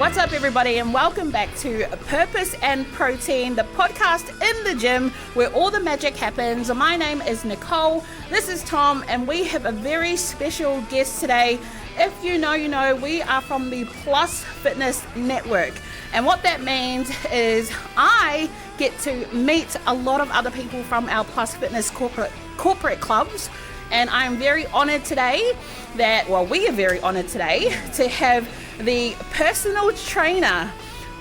What's up, everybody, and welcome back to Purpose and Protein, the podcast in the gym where all the magic happens. My name is Nicole, this is Tom, and we have a very special guest today. If you know, you know, we are from the Plus Fitness Network, and what that means is I get to meet a lot of other people from our Plus Fitness corporate clubs. And I'm very honored today we are very honored today to have the personal trainer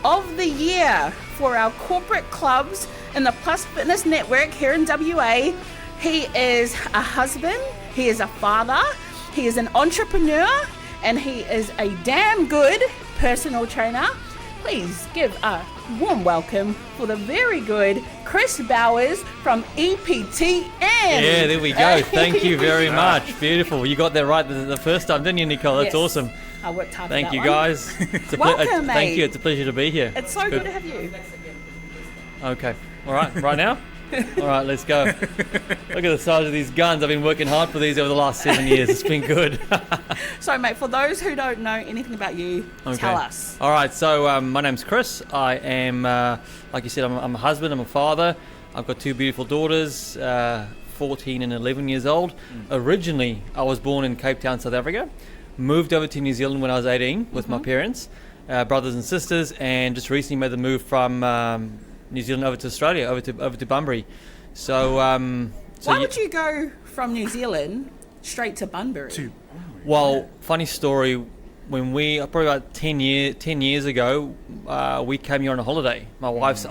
of the year for our corporate clubs in the Plus Fitness Network here in WA. He is a husband, he is a father, he is an entrepreneur, and he is a damn good personal trainer. Please give a warm welcome for the very good Chris Bowers from EPTN. Yeah, there we go. Thank you very much. Beautiful. You got that right the first time, didn't you, Nicole? That's awesome. I worked hard. Thank for you, that guys. Welcome, mate. Thank you. It's a pleasure to be here. It's so good to have you. Okay. All right. Right now? All right, let's go. Look at the size of these guns. I've been working hard for these over the last 7 years. It's been good. So, mate, for those who don't know anything about you, tell us. All right, so my name's Chris. I am, like you said, I'm a husband, I'm a father. I've got two beautiful daughters, 14 and 11 years old. Originally, I was born in Cape Town, South Africa. Moved over to New Zealand when I was 18 with my parents, brothers and sisters, and just recently made the move from New Zealand over to Australia, over to Bunbury. So, why would you go from New Zealand straight to Bunbury? Well, funny story. When we probably about 10 years ago, we came here on a holiday. My wife's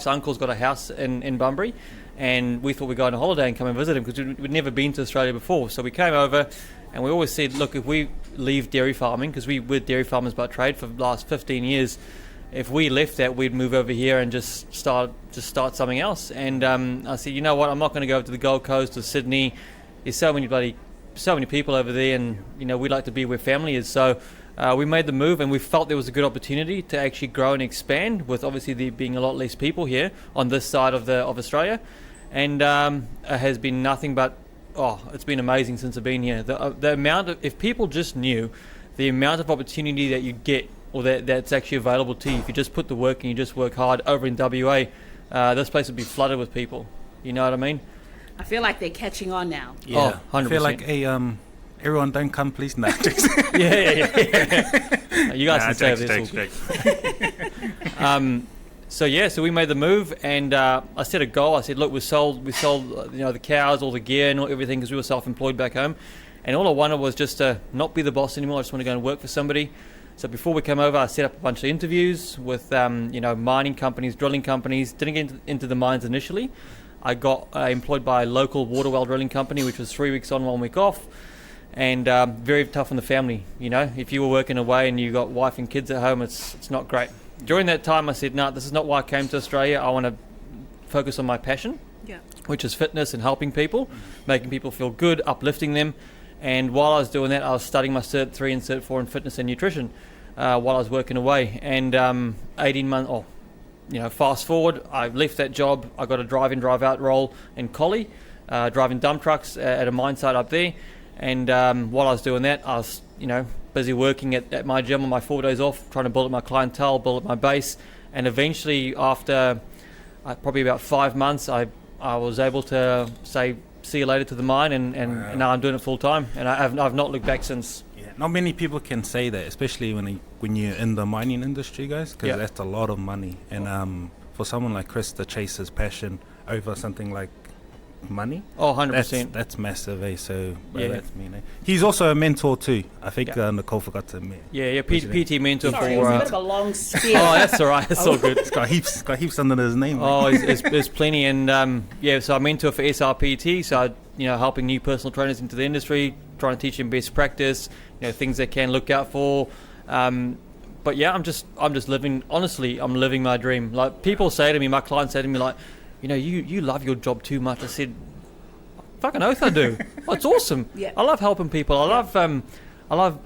uncle's got a house in Bunbury, and we thought we'd go on a holiday and come and visit him because we'd never been to Australia before. So we came over, and we always said, look, if we leave dairy farming, because we're dairy farmers by trade for the last 15 years. If we left that, we'd move over here and just start something else. And I said, you know what? I'm not going to go over to the Gold Coast or Sydney. There's so many people over there, and we like to be where family is. So we made the move, and we felt there was a good opportunity to actually grow and expand. With obviously there being a lot less people here on this side of Australia, and it has been nothing but it's been amazing since I've been here. The amount of, if people just knew the amount of opportunity that you get, or that's actually available to you if you just put the work and you just work hard over in WA, this place would be flooded with people. You know what I mean? I feel like they're catching on now. Yeah, 100%. I feel like everyone don't come, please. No. Yeah. You guys can say this. So we made the move, and I set a goal. I said, look, we sold the cows, all the gear, and everything, because we were self-employed back home, and all I wanted was just to not be the boss anymore. I just want to go and work for somebody. So before we came over, I set up a bunch of interviews with mining companies, drilling companies. Didn't get into the mines initially. I got employed by a local water well drilling company, which was 3 weeks on, 1 week off, and very tough on the family. If you were working away and you got wife and kids at home, it's not great. During that time, I said, no, this is not why I came to Australia. I want to focus on my passion, which is fitness and helping people, making people feel good, uplifting them. And while I was doing that, I was studying my Cert 3 and Cert 4 in fitness and nutrition while I was working away. And 18 months, fast forward, I left that job. I got a drive-in, drive-out role in Collie, driving dump trucks at a mine site up there. And while I was doing that, I was, busy working at my gym on my 4 days off, trying to build up my clientele, build up my base. And eventually, after probably about 5 months, I was able to say, see you later to the mine, and now I'm doing it full time, and I've not looked back since. Yeah, not many people can say that, especially when you're in the mining industry, guys, because that's a lot of money. And for someone like Chris to chase his passion over something like money, 100%. That's massive, eh? So that's mean, eh? He's also a mentor too. I think Nicole forgot to admit. PT mentor. Sorry, it was a bit of a long spear. That's all right. It's all good. It's got heaps under his name. There's plenty, and so I mentor for SRPT. So helping new personal trainers into the industry, trying to teach them best practice, things they can look out for. But yeah, I'm just living. Honestly, I'm living my dream. Like people say to me, my clients say to me, like, you love your job too much. I said, fucking oath I do. It's awesome. I love helping people. I love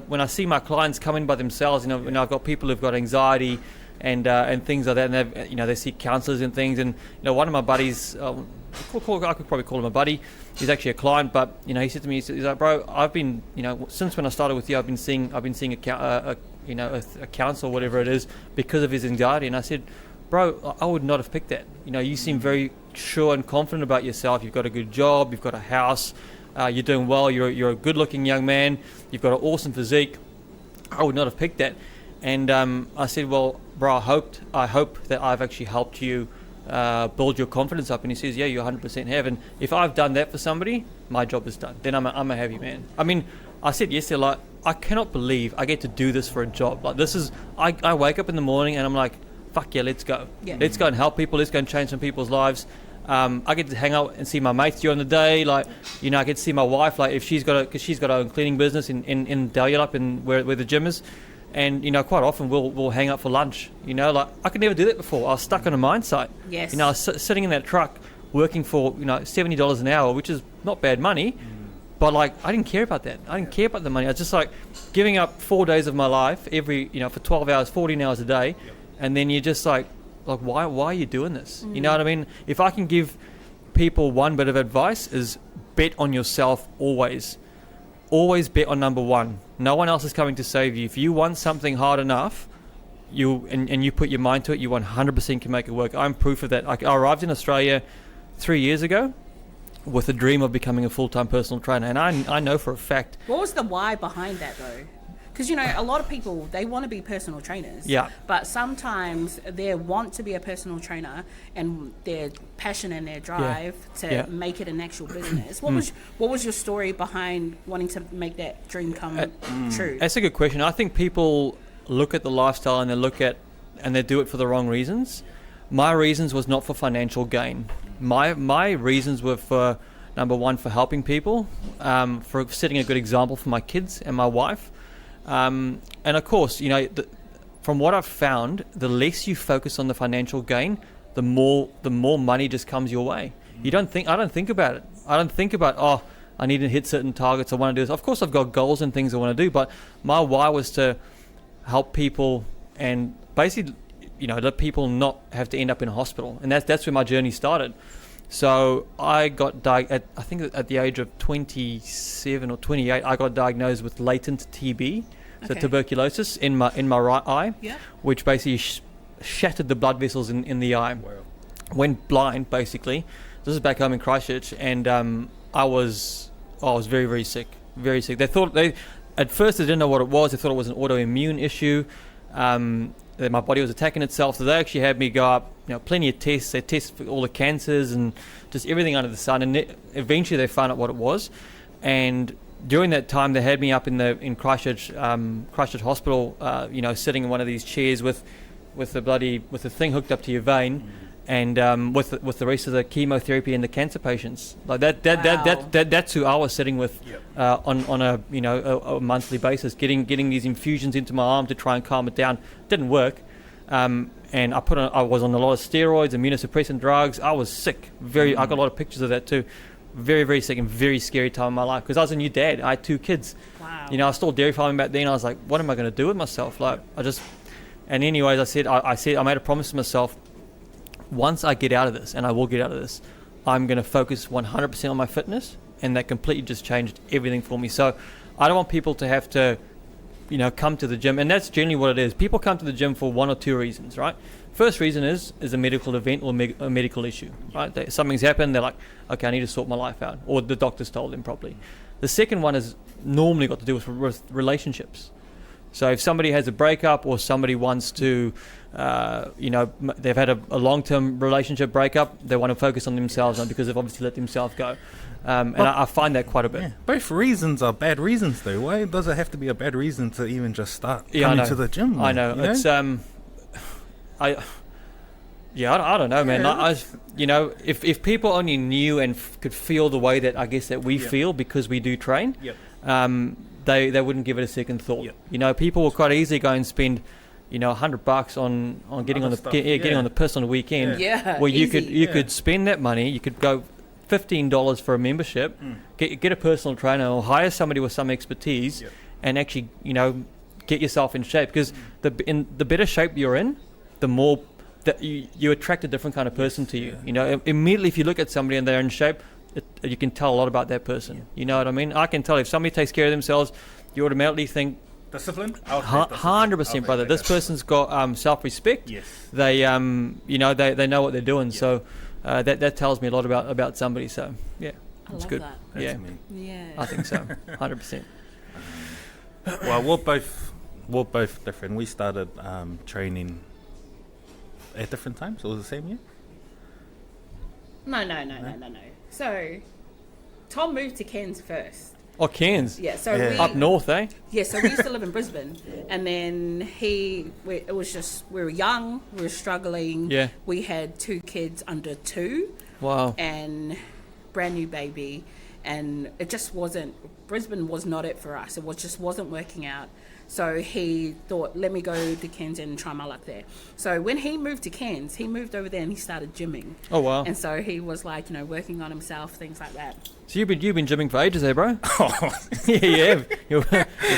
when I see my clients come in by themselves. When I've got people who've got anxiety and things like that, and they see counsellors and things. And one of my buddies, I could probably call him a buddy. He's actually a client, but he said to me, he's like, bro, I've been, since when I started with you, I've been seeing a a council, whatever it is, because of his anxiety. And I said, bro, I would not have picked that. You seem very sure and confident about yourself. You've got a good job, you've got a house, you're doing well, you're a good-looking young man, you've got an awesome physique. I would not have picked that. And I said, well, bro, I hope that I've actually helped you build your confidence up. And he says, yeah, you 100% have. And if I've done that for somebody, my job is done. Then I'm a happy man. I mean, I said yesterday, like, I cannot believe I get to do this for a job. Like, this is, I wake up in the morning and I'm like, fuck yeah, let's go. Yeah. Let's go and help people. Let's go and change some people's lives. I get to hang out and see my mates during the day. Like, I get to see my wife, like, if because she's got her own cleaning business in Dalyellup, where the gym is. And, quite often we'll hang out for lunch. Like, I could never do that before. I was stuck on a mine site. Yes. I was sitting in that truck working for, $70 an hour, which is not bad money. But, like, I didn't care about that. I didn't care about the money. I was just, like, giving up 4 days of my life for 12 hours, 14 hours a day. Yep. And then you're just like, why are you doing this? You know what I mean? If I can give people one bit of advice, is bet on yourself always. Always bet on number one. No one else is coming to save you. If you want something hard enough, and you put your mind to it, you 100% can make it work. I'm proof of that. I arrived in Australia 3 years ago with a dream of becoming a full-time personal trainer, and I know for a fact. What was the why behind that, though? Because, a lot of people, they want to be personal trainers. Yeah. But sometimes they want to be a personal trainer and their passion and their drive to make it an actual business. What was your story behind wanting to make that dream come true? That's a good question. I think people look at the lifestyle and they do it for the wrong reasons. My reasons was not for financial gain. My reasons were for, number one, for helping people, for setting a good example for my kids and my wife. And of course, from what I've found, the less you focus on the financial gain, the more money just comes your way. I don't think about it. I don't think about, I need to hit certain targets. I want to do this. Of course, I've got goals and things I want to do, but my why was to help people and basically, let people not have to end up in a hospital. And that's where my journey started. So I got I think at the age of 27 or 28, I got diagnosed with latent TB, so tuberculosis in my right eye, which basically shattered the blood vessels in the eye. Wow. Went blind, basically. This is back home in Christchurch, and I was very, very sick, very sick. At first they didn't know what it was. They thought it was an autoimmune issue. That my body was attacking itself, so they actually had me go up, plenty of tests. They tested for all the cancers and just everything under the sun, and eventually they found out what it was. And during that time, they had me up in Christchurch Hospital, sitting in one of these chairs with the thing hooked up to your vein, and with the rest of the chemotherapy and the cancer patients. Like that's who I was sitting with on a monthly basis, getting these infusions into my arm to try and calm it down. Didn't work, and I was on a lot of steroids, immunosuppressant drugs. I was sick. I got a lot of pictures of that too. Very, very sick and very scary time in my life because I was a new dad. I had 2 kids. Wow. I was still dairy farming back then. I was like, what am I going to do with myself? And anyways, I made a promise to myself. Once I get out of this, and I will get out of this, I'm going to focus 100% on my fitness, and that completely just changed everything for me. So I don't want people to have to, come to the gym, and that's generally what it is. People come to the gym for 1 or 2 reasons, right? First reason is a medical event or a medical issue, right? Something's happened, they're like, okay, I need to sort my life out, or the doctor's told them properly. The second one is normally got to do with relationships. So if somebody has a breakup or somebody wants to, they've had a long-term relationship breakup, they want to focus on themselves now because they've obviously let themselves go. I find that quite a bit. Yeah. Both reasons are bad reasons, though. Why does it have to be a bad reason to even just start coming to the gym? Man? I know. It's I don't know, man. If people only knew and could feel the way that I guess that we feel because we do train, they wouldn't give it a second thought. People will quite easily go and spend, $100 on getting on the personal weekend. Where you could spend that money. You could go $15 for a membership, get a personal trainer or hire somebody with some expertise, and actually get yourself in shape. Because the better shape you're in, the more that you attract a different kind of person to you. Immediately if you look at somebody and they're in shape, you can tell a lot about that person. You know what I mean? I can tell if somebody takes care of themselves, you automatically think Discipline? 100%, brother. This person's got self-respect. Yes. They, they know what they're doing. So that tells me a lot about somebody. So yeah, I it's love good. that. Yeah, Yeah. I think so. 100%. Well, we're both different. We started training at different times. It was the same year? No. So, Tom moved to Cairns first. Oh, Cairns. Yeah, so Yeah. we... Up north, eh? Yeah, so we used to live in Brisbane. And then it was just, we were young, we were struggling. Yeah. We had 2 kids under 2 Wow. and brand new baby. And it just wasn't, Brisbane was not it for us. It just wasn't working out. So he thought, let me go to Cairns and try my luck there. So when he moved to Cairns, he moved over there and he started gymming. Oh wow. And so he was like, working on himself, things like that. So you've been gymming for ages, eh, bro? Yeah. You're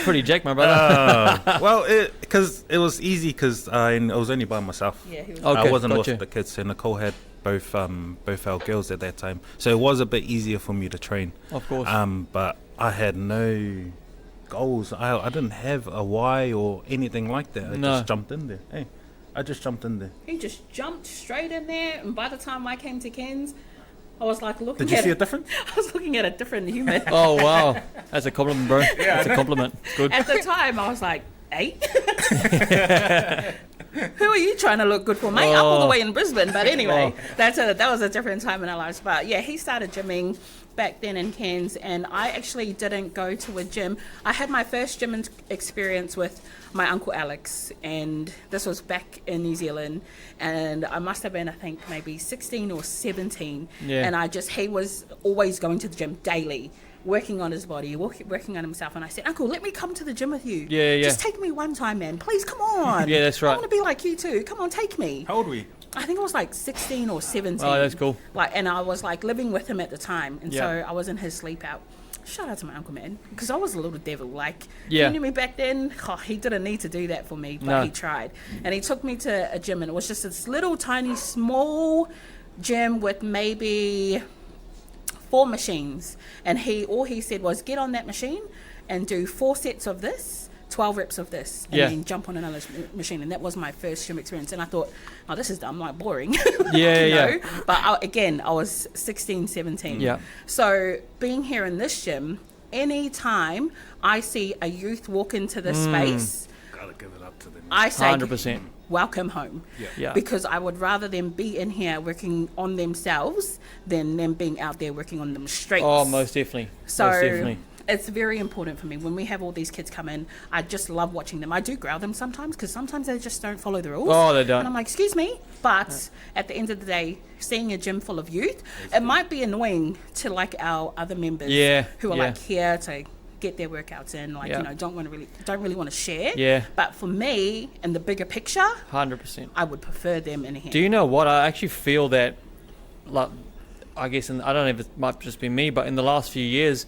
pretty jacked, my brother. Well, because it was easy because I was only by myself. Yeah, he was. Okay, I wasn't gotcha. with the kids, so Nicole had both our girls at that time, so it was a bit easier for me to train. Of course. But I had no goals. I didn't have a why or anything like that. I just jumped in there. Hey, I just jumped in there. He just jumped straight in there, and by the time I came to Cairns, I was like looking. Did you see a difference? I was looking at a different human. Oh wow, that's a compliment, bro. That's a compliment. Good. At the time, I was like, 8? Who are you trying to look good for, mate? I'm all the way in Brisbane, but anyway, that was a different time in our lives. But yeah, he started gymming back then in Cairns, and I actually didn't go to a gym. I had my first gym experience with my uncle Alex, and this was back in New Zealand, and I must have been, I think, maybe 16 or 17, Yeah. and he was always going to the gym daily, working on his body, working on himself. And I said, Uncle, let me come to the gym with you. Yeah. Just take me one time, man. Please, come on. Yeah, that's right. I want to be like you too. Come on, take me. How old were you? I think it was like 16 or 17. Oh, that's cool. And I was like living with him at the time. And Yeah. so I was in his sleep out. Shout out to my uncle, man. Because I was a little devil. Like, Yeah. you knew me back then. He didn't need to do that for me, but No. he tried. And he took me to a gym, and it was just this little tiny small gym with maybe 4 machines, and all he said was, get on that machine and do 4 sets of this, 12 reps of this, and Yeah. then jump on another machine. And that was my first gym experience, and I thought, oh, this is dumb, like boring. Yeah, you know? yeah. But I was 16, 17. Yeah. So being here in this gym, any time I see a youth walk into this space, Gotta give it up to them. I say 100%. welcome home. Yeah. Because I would rather them be in here working on themselves than them being out there working on them streets. Oh, most definitely. So Most definitely. it's very important for me when we have all these kids come in. I just love watching them. I do growl them sometimes because sometimes they just don't follow the rules. Oh, they don't. And I'm like, excuse me. But at the end of the day, seeing a gym full of youth, it might be annoying to like our other members who are like here to get their workouts in, like don't really want to share. Yeah. But for me, in the bigger picture, 100%. I would prefer them in here. Do you know what? I actually feel that, like, I guess, I don't know if it might just be me, but in the last few years,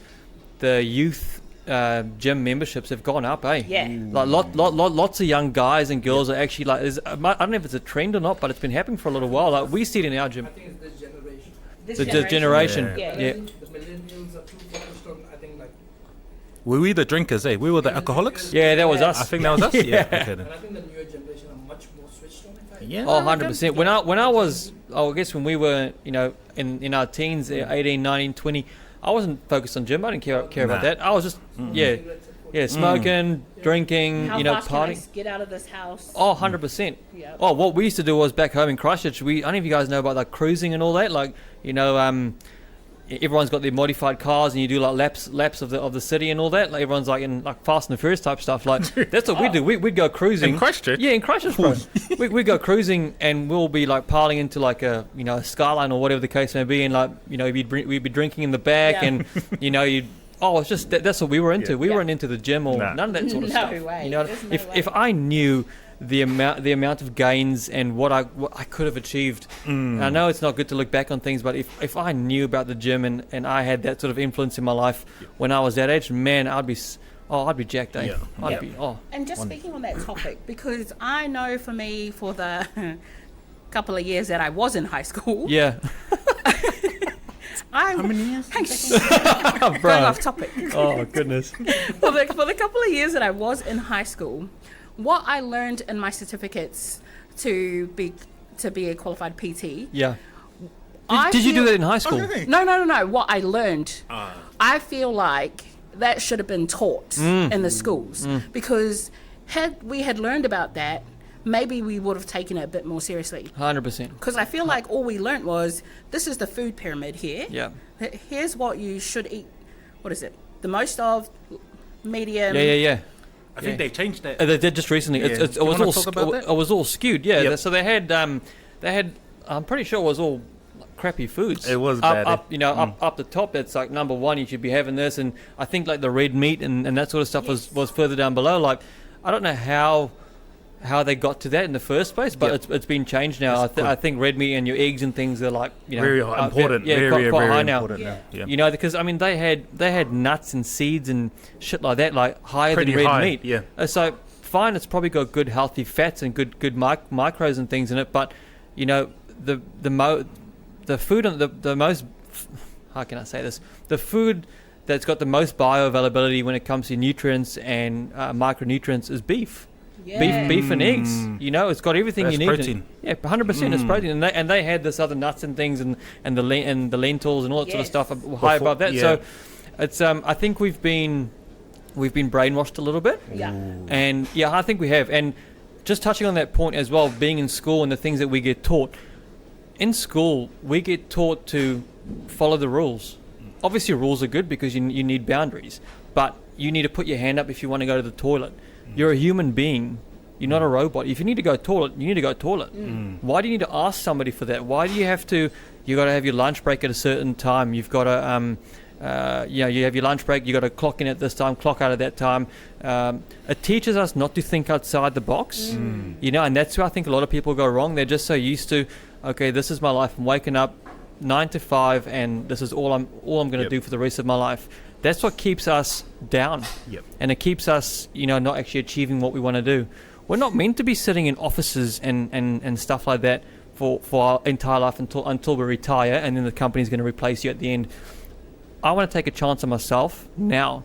the youth gym memberships have gone up, eh? Yeah. Like lots of young guys and girls are actually like. I don't know if it's a trend or not, but it's been happening for a little while. Like we see it in our gym. I think it's this generation. The generation. Yeah. I Yeah. think the millennials are too focused on, I think, like, Were we the drinkers, eh? We were the alcoholics? Yeah, that was us. I think that was us? Yeah. Okay, then. and I think the newer generation are much more switched on. If I Yeah. Oh, 100%. When I was, I guess when we were, in our teens, 18, 19, 20, I wasn't focused on gym. I didn't care about that. I was just, smoking, drinking, How fast can I partying. get out of this house? Oh, 100%. Yeah. Oh, what we used to do was back home in Christchurch, I don't know if you guys know about like cruising and all that. Like, everyone's got their modified cars and you do like laps of the city and all that. Like everyone's like in like Fast and the Furious type stuff. Like that's what we do. We'd go cruising. In Christchurch? Yeah, in Christchurch, bro. We'd go cruising and we'll be like piling into like a a Skyline or whatever the case may be, and like we'd be drinking in the back and you'd. Oh, it's just that's what we were into. We weren't into the gym or none of that sort of No stuff. way. There's no If I knew the amount of gains and what I could have achieved, I know it's not good to look back on things, but if I knew about the gym and I had that sort of influence in my life when I was that age, man, I'd be jacked, eh? Yeah. I'd be And just speaking on that topic, because I know for me, for the couple of years that I was in high school, yeah. I'm How many years? going off topic. Oh goodness. For the couple of years that I was in high school, what I learned in my certificates to be a qualified PT. Yeah. I Did you do feel- that in high school? No. What I learned, I feel like that should have been taught in the schools, because had we had learned about that, maybe we would have taken it a bit more seriously. 100%. Because I feel like all we learnt was, this is the food pyramid here. Yeah. Here's what you should eat. What is it? The most of, medium. Yeah. I think they changed that. They did just recently. Yeah. It Do you was wanna all talk about that? it was all skewed. Yeah. Yep. So they had I'm pretty sure it was all crappy foods. It was up, bad. up the top. That's like number one. You should be having this, and I think like the red meat and that sort of stuff was further down below. Like, I don't know how they got to that in the first place, but it's been changed now. I think red meat and your eggs and things are like very important. Yeah, very, quite very high now. important now. Yeah. You know, because I mean they had nuts and seeds and shit like that, like higher Pretty than red high, meat. yeah. So fine, it's probably got good healthy fats and good micros and things in it, but you know the food and the most, how can I say this, the food that's got the most bioavailability when it comes to nutrients and micronutrients is beef. Yeah. Beef and eggs. You know, it's got everything That's you need. protein. Yeah, 100% it's protein, and they had this other nuts and things and the lentils and all that sort of stuff high above that. Yeah. So it's I think we've been brainwashed a little bit. Yeah. And yeah, I think we have. And just touching on that point as well, being in school and the things that we get taught. In school, we get taught to follow the rules. Obviously, rules are good because you need boundaries, but you need to put your hand up if you want to go to the toilet. You're a human being. You're not a robot. If you need to go toilet, you need to go toilet. Why do you need to ask somebody for that? Why do you have to? You got to have your lunch break at a certain time. You've got to, you have your lunch break. You got to clock in at this time, clock out at that time. It teaches us not to think outside the box. You know, and that's where I think a lot of people go wrong. They're just so used to, okay, this is my life. I'm waking up 9 to 5, and this is all I'm going to do for the rest of my life. That's what keeps us down. And it keeps us, not actually achieving what we want to do. We're not meant to be sitting in offices and stuff like that for our entire life until we retire, and then the company's going to replace you at the end. I want to take a chance on myself now.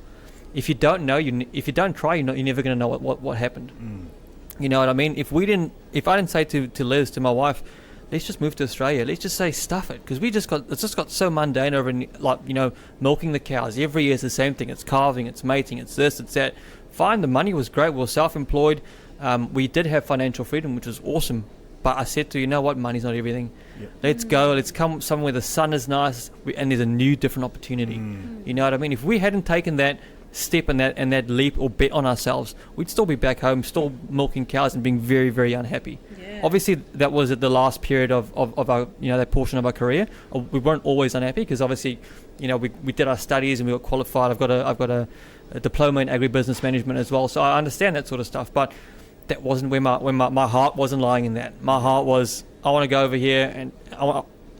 If you don't know, if you don't try, you're never going to know what happened. You know what I mean? If I didn't say to Liz, to my wife, let's just move to Australia. Let's just say stuff it, because it's just got so mundane over, milking the cows. Every year is the same thing. It's calving, it's mating, it's this, it's that. Fine, the money was great. We were self-employed. We did have financial freedom, which was awesome. But I said to you know what, money's not everything. Let's go. Let's come somewhere where the sun is nice and there's a new, different opportunity. You know what I mean? If we hadn't taken that step and that leap or bet on ourselves, we'd still be back home, still milking cows and being very, very unhappy. Obviously, that was at the last period of our, that portion of our career. We weren't always unhappy because obviously, we did our studies and we got qualified. I've got a diploma in agribusiness management as well, so I understand that sort of stuff. But that wasn't where my heart wasn't lying in that. My heart was, I want to go over here, and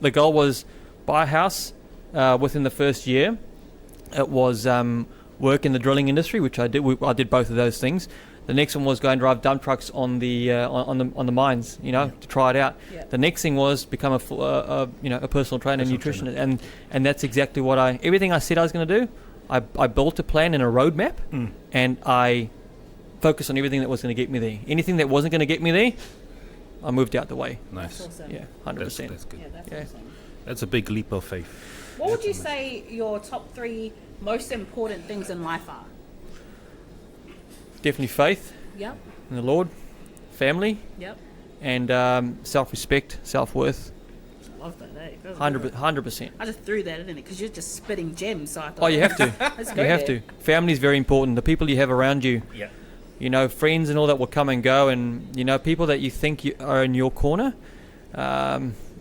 the goal was buy a house within the first year. It was work in the drilling industry, which I did. I did both of those things. The next one was go and drive dump trucks on the mines, to try it out. The next thing was become a personal trainer, nutritionist, and that's exactly what everything I said I was going to do. I built a plan and a roadmap, and I focused on everything that was going to get me there. Anything that wasn't going to get me there, I moved out the way. Nice. That's awesome. Yeah, 100%. That's good. Yeah, that's awesome. That's a big leap of faith. What would you say your top 3 most important things in life are? Definitely faith Yep. in the Lord, family, Yep. and self-respect, self-worth. Love that, eh? 100%. I just threw that in it because you're just spitting gems. So I thought, Oh, you have to. Let's go You have there. to. Family is very important. The people you have around you. Friends and all that will come and go, and people that you think are in your corner.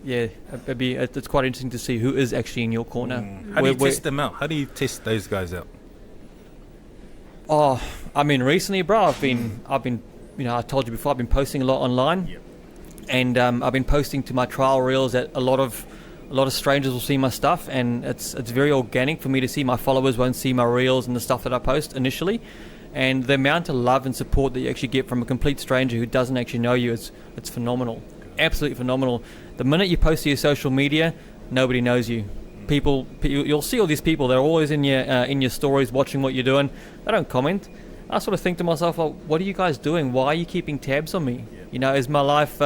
It's quite interesting to see who is actually in your corner. How do you test them out? How do you test those guys out? Oh, I mean, recently, bro, I've been, I told you before, I've been posting a lot online, and I've been posting to my trial reels that a lot of strangers will see my stuff, and it's very organic for me to see. My followers won't see my reels and the stuff that I post initially, and the amount of love and support that you actually get from a complete stranger who doesn't actually know you, it's phenomenal, absolutely phenomenal. The minute you post to your social media, nobody knows you. you'll see all these people. They're always in your stories, watching what you're doing. They don't comment. I sort of think to myself, well, what are you guys doing? Why are you keeping tabs on me? You know, is my life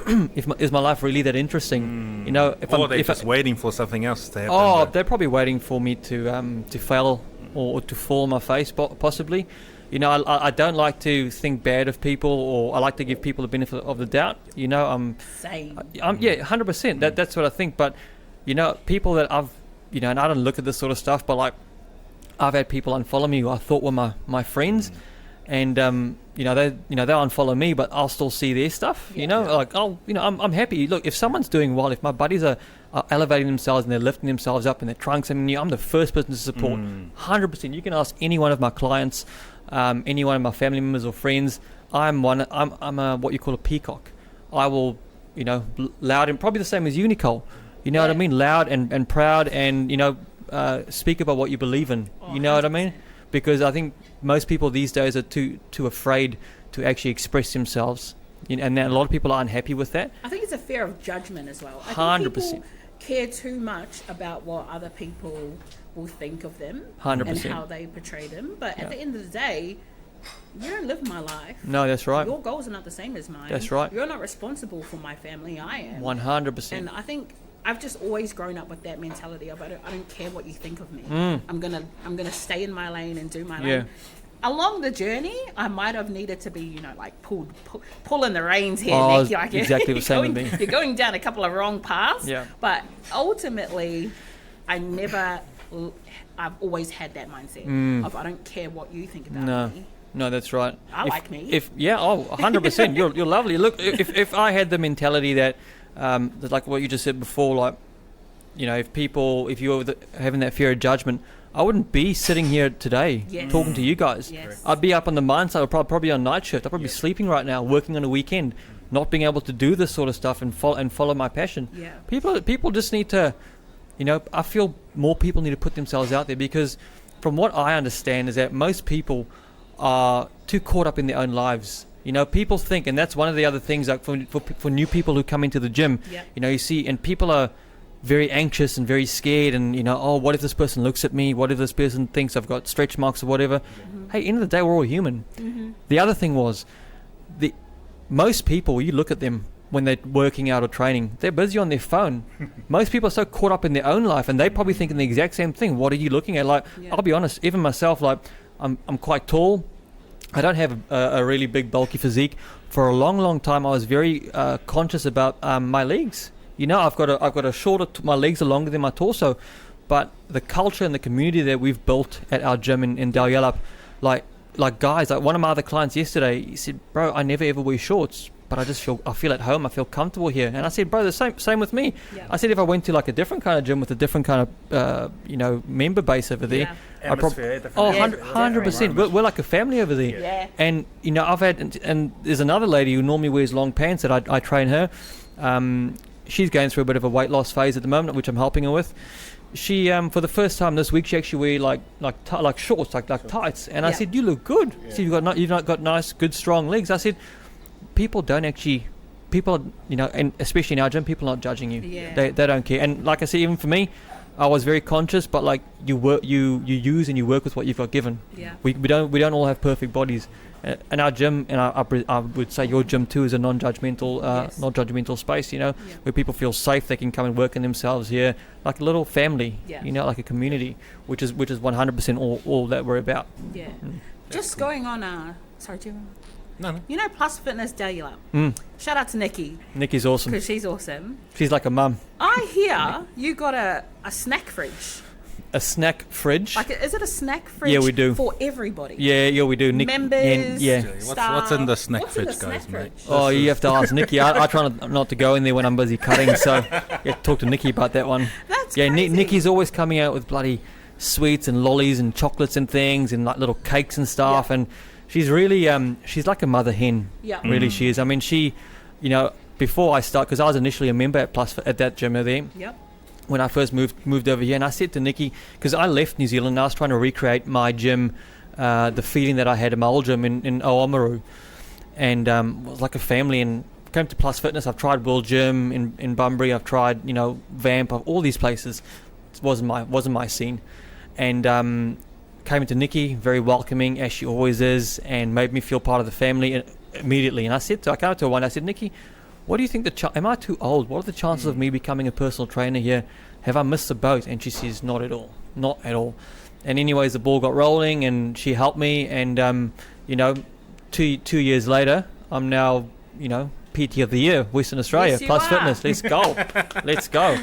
is my life really that interesting? You know, they're just waiting for something else to happen. Oh, they're probably waiting for me to fail or to fall on my face, possibly. You know, I don't like to think bad of people, or I like to give people the benefit of the doubt. You know, Same. yeah, 100%. That's what I think. But you know, people that I've, you know, and I don't look at this sort of stuff, but like, I've had people unfollow me who I thought were my friends, and you know, they'll unfollow me, but I'll still see their stuff. You know, like, I'm happy. Look, if someone's doing well, if my buddies are elevating themselves and they're lifting themselves up and they're trying something new, I'm the first person to support. 100%. You can ask any one of my clients, any one of my family members or friends. I'm a what you call a peacock. I will, you know, loud, and probably the same as you, Nicole. You know what I mean? Loud and proud, and you know, speak about what you believe in. You know what I mean? Because I think most people these days are too afraid to actually express themselves, you know, and a lot of people are unhappy with that. I think it's a fear of judgment as well. 100%. People care too much about what other people will think of them 100%. and how they portray them. But at the end of the day, you don't live my life. No, that's right. Your goals are not the same as mine. That's right. You're not responsible for my family. I am. 100%. And I think I've just always grown up with that mentality of I don't care what you think of me. I'm gonna stay in my lane and do my lane. Along the journey, I might have needed to be, you know, like pulling the reins here, Nick. Like, exactly the same with me. You're going down a couple of wrong paths. Yeah. But ultimately, I've always had that mindset of I don't care what you think about me. No, that's right. I like me. 100%. You're lovely. Look, if I had the mentality that like what you just said before, like, you know, if you were having that fear of judgment, I wouldn't be sitting here today talking to you guys. Yes. I'd be up on the mine side, probably on night shift. I'd probably be sleeping right now, working on a weekend, not being able to do this sort of stuff and follow my passion. Yeah. People just need to, you know, I feel more people need to put themselves out there, because from what I understand is that most people are too caught up in their own lives. You know, people think, and that's one of the other things, like for new people who come into the gym, you know, you see, and people are very anxious and very scared, and you know, oh, what if this person looks at me? What if this person thinks I've got stretch marks or whatever? Hey, end of the day, we're all human. The other thing was, most people, you look at them when they're working out or training, they're busy on their phone. Most people are so caught up in their own life, and they probably thinking the exact same thing. What are you looking at? Like, I'll be honest, even myself, like, I'm quite tall. I don't have a really big bulky physique. For a long time, I was very conscious about my legs. You know, I've got a shorter. My legs are longer than my torso, but the culture and the community that we've built at our gym in Dalyellup, like guys, like one of my other clients yesterday, he said, "Bro, I never ever wear shorts, but I feel at home. I feel comfortable here." And I said, "Bro, the same with me." I said, if I went to like a different kind of gym with a different kind of you know, member base over there, I'd probably 100%. We're like a family over there. And you know, I've had, and there's another lady who normally wears long pants that I train her. She's going through a bit of a weight loss phase at the moment, which I'm helping her with. She for the first time this week, she actually wear like shorts, like tights. And I said, "You look good." So you've not got nice, good, strong legs. I said, people, you know, and especially in our gym, people are not judging you. They don't care. And like I said, even for me, I was very conscious, but like you use and you work with what you've got given. We don't all have perfect bodies. And our gym, and I would say your gym too, is a non-judgmental space, you know, where people feel safe. They can come and work in themselves here, like a little family, you know, like a community, which is 100% all that we're about. Just going on. Sorry, do you? No. You know, Plus Fitness Dalyellup. Shout out to Nikki. Nikki's awesome. Because she's awesome. She's like a mum. I hear you got a snack fridge. A snack fridge? Like, is it a snack fridge? Yeah, we do. For everybody? Yeah, we do. Members, What's in the snack fridge, guys, mate? Oh, you have to ask Nikki. I try not to go in there when I'm busy cutting, so you have to talk to Nikki about that one. That's crazy. Nikki's always coming out with bloody sweets and lollies and chocolates and things and like little cakes and stuff, and she's really she's like a mother hen. Really, she is. I mean, she, you know, before I start, because I was initially a member at that gym there. When I first moved over here, and I said to Nikki, because I left New Zealand and I was trying to recreate my gym, the feeling that I had in my old gym in Oamaru, and it was like a family. And came to Plus Fitness. I've tried World Gym in Bunbury. I've tried, you know, Vamp, all these places. wasn't my scene, and came into Nikki, very welcoming as she always is, and made me feel part of the family immediately. And I came up to her one day, I said, Nikki, what do you think am I too old? What are the chances of me becoming a personal trainer here? Have I missed the boat? And she says, not at all. And anyways, the ball got rolling, and she helped me, and 2 years later, I'm now, PT of the Year, Western Australia, Yes, you Plus are. Fitness. Let's go.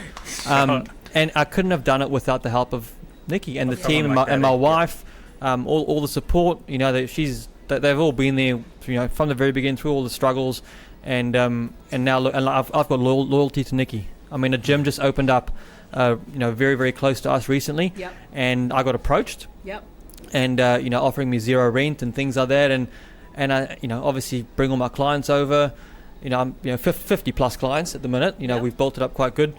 And I couldn't have done it without the help of Nikki and the team and my wife, all the support. That they've all been there, from the very beginning through all the struggles, and now look, and I've got loyalty to Nikki. I mean, a gym just opened up, very very close to us recently, and I got approached, and offering me zero rent and things like that, and I obviously bring all my clients over. I'm 50 plus clients at the minute. We've built it up quite good.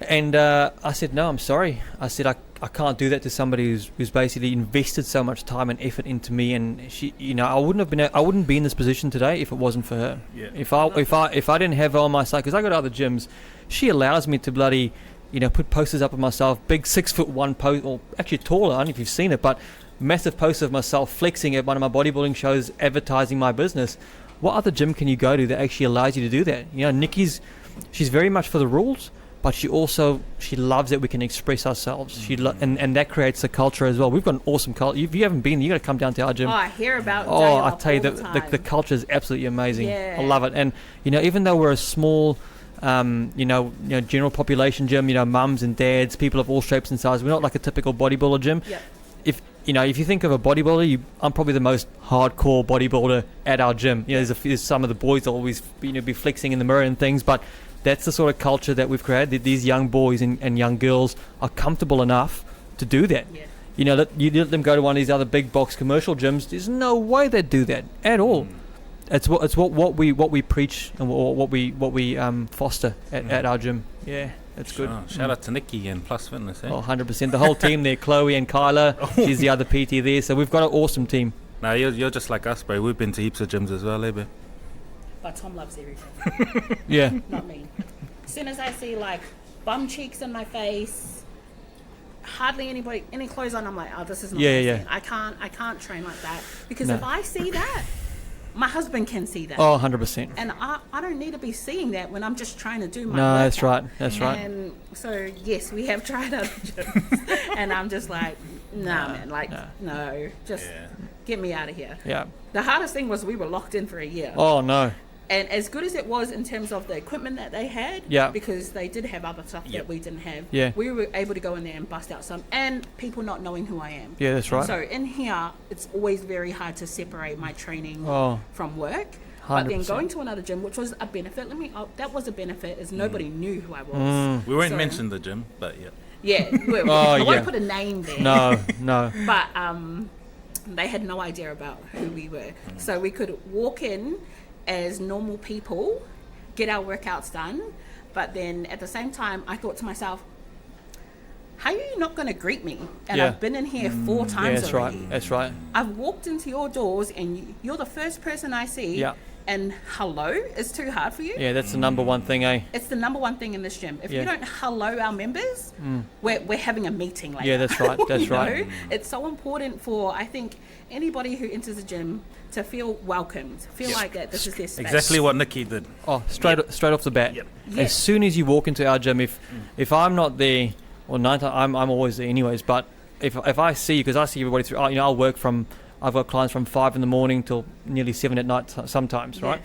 And I said, no, I'm sorry. I said, I can't do that to somebody who's basically invested so much time and effort into me. And she, I wouldn't be in this position today if it wasn't for her. Yeah. If I didn't have her on my side, because I go to other gyms, she allows me to bloody, put posters up of myself, big 6'1" post, or actually taller. I don't know if you've seen it, but massive poster of myself flexing at one of my bodybuilding shows, advertising my business. What other gym can you go to that actually allows you to do that? Nikki's, she's very much for the rules, but she loves that we can express ourselves. And that creates a culture as well. We've got an awesome culture. If you haven't been, you got to come down to our gym. Oh, I hear about I Dalyellup tell you, all the culture is absolutely amazing. Yeah. I love it. And even though we're a small, general population gym, mums and dads, people of all shapes and sizes, we're not like a typical bodybuilder gym. Yep. If you think of a bodybuilder, I'm probably the most hardcore bodybuilder at our gym. There's some of the boys that always be flexing in the mirror and things, but that's the sort of culture that we've created. These young boys and young girls are comfortable enough to do that. Yeah. You let them go to one of these other big box commercial gyms. There's no way they'd do that at all. It's what we preach and what we foster at our gym. Yeah, it's good. Shout out to Nikki and Plus Fitness. Oh, 100%. The whole team there, Chloe and Kyla. She's the other PT there. So we've got an awesome team. No, you're just like us, bro. We've been to heaps of gyms as well, bro. But Tom loves everything. Yeah. Not me. As soon as I see like bum cheeks in my face, hardly any clothes on, I'm like, oh, this is not my thing. I can't train like that, because if I see that, my husband can see that. Oh, 100%. And I don't need to be seeing that when I'm just trying to do my No, workout. that's right. And so, yes, we have tried other gyms. And I'm just like, man, just get me out of here. Yeah. The hardest thing was we were locked in for a year. Oh, no. And as good as it was in terms of the equipment that they had, because they did have other stuff that we didn't have, we were able to go in there and bust out some, and people not knowing who I am. Yeah, that's right. So in here, it's always very hard to separate my training from work. 100%. But then going to another gym, which was a benefit, that was a benefit, is nobody knew who I was. We won't mention the gym, but yeah. Yeah, I won't put a name there. No. But they had no idea about who we were. So we could walk in as normal people, get our workouts done, but then at the same time I thought to myself, how are you not going to greet me? And I've been in here 4 times already. That's right. I've walked into your doors and you're the first person I see, and hello is too hard for you? Yeah, that's the number one thing, eh? It's the number one thing in this gym. If you don't hello our members, we're having a meeting later. Yeah, that's right. That's right. It's so important for, I think, anybody who enters the gym to feel welcomed, feel like that this is their space. Exactly what Nikki did. Oh, straight off the bat. As soon as you walk into our gym, if I'm not there, or 9 times, I'm always there anyways, but if I see you, because I see everybody through, I've got clients from 5 in the morning till nearly 7 at night sometimes, right?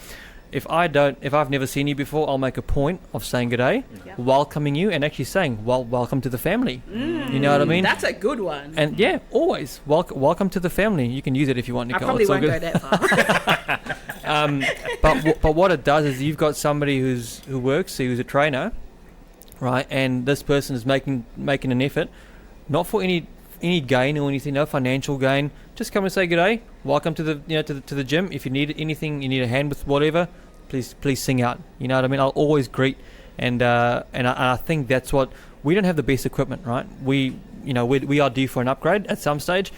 If I've never seen you before, I'll make a point of saying good day, welcoming you, and actually saying, welcome to the family. You know what I mean? That's a good one. And always, welcome to the family. You can use it if you want, Nicole. I probably won't go that far. But what it does is you've got somebody who works, who's a trainer, right? And this person is making an effort, not for any gain or anything, no financial gain. Just come and say good day. Welcome to the gym. If you need anything, you need a hand with whatever, please sing out. You know what I mean? I'll always greet, and I think that's what we don't have the best equipment, right? We are due for an upgrade at some stage.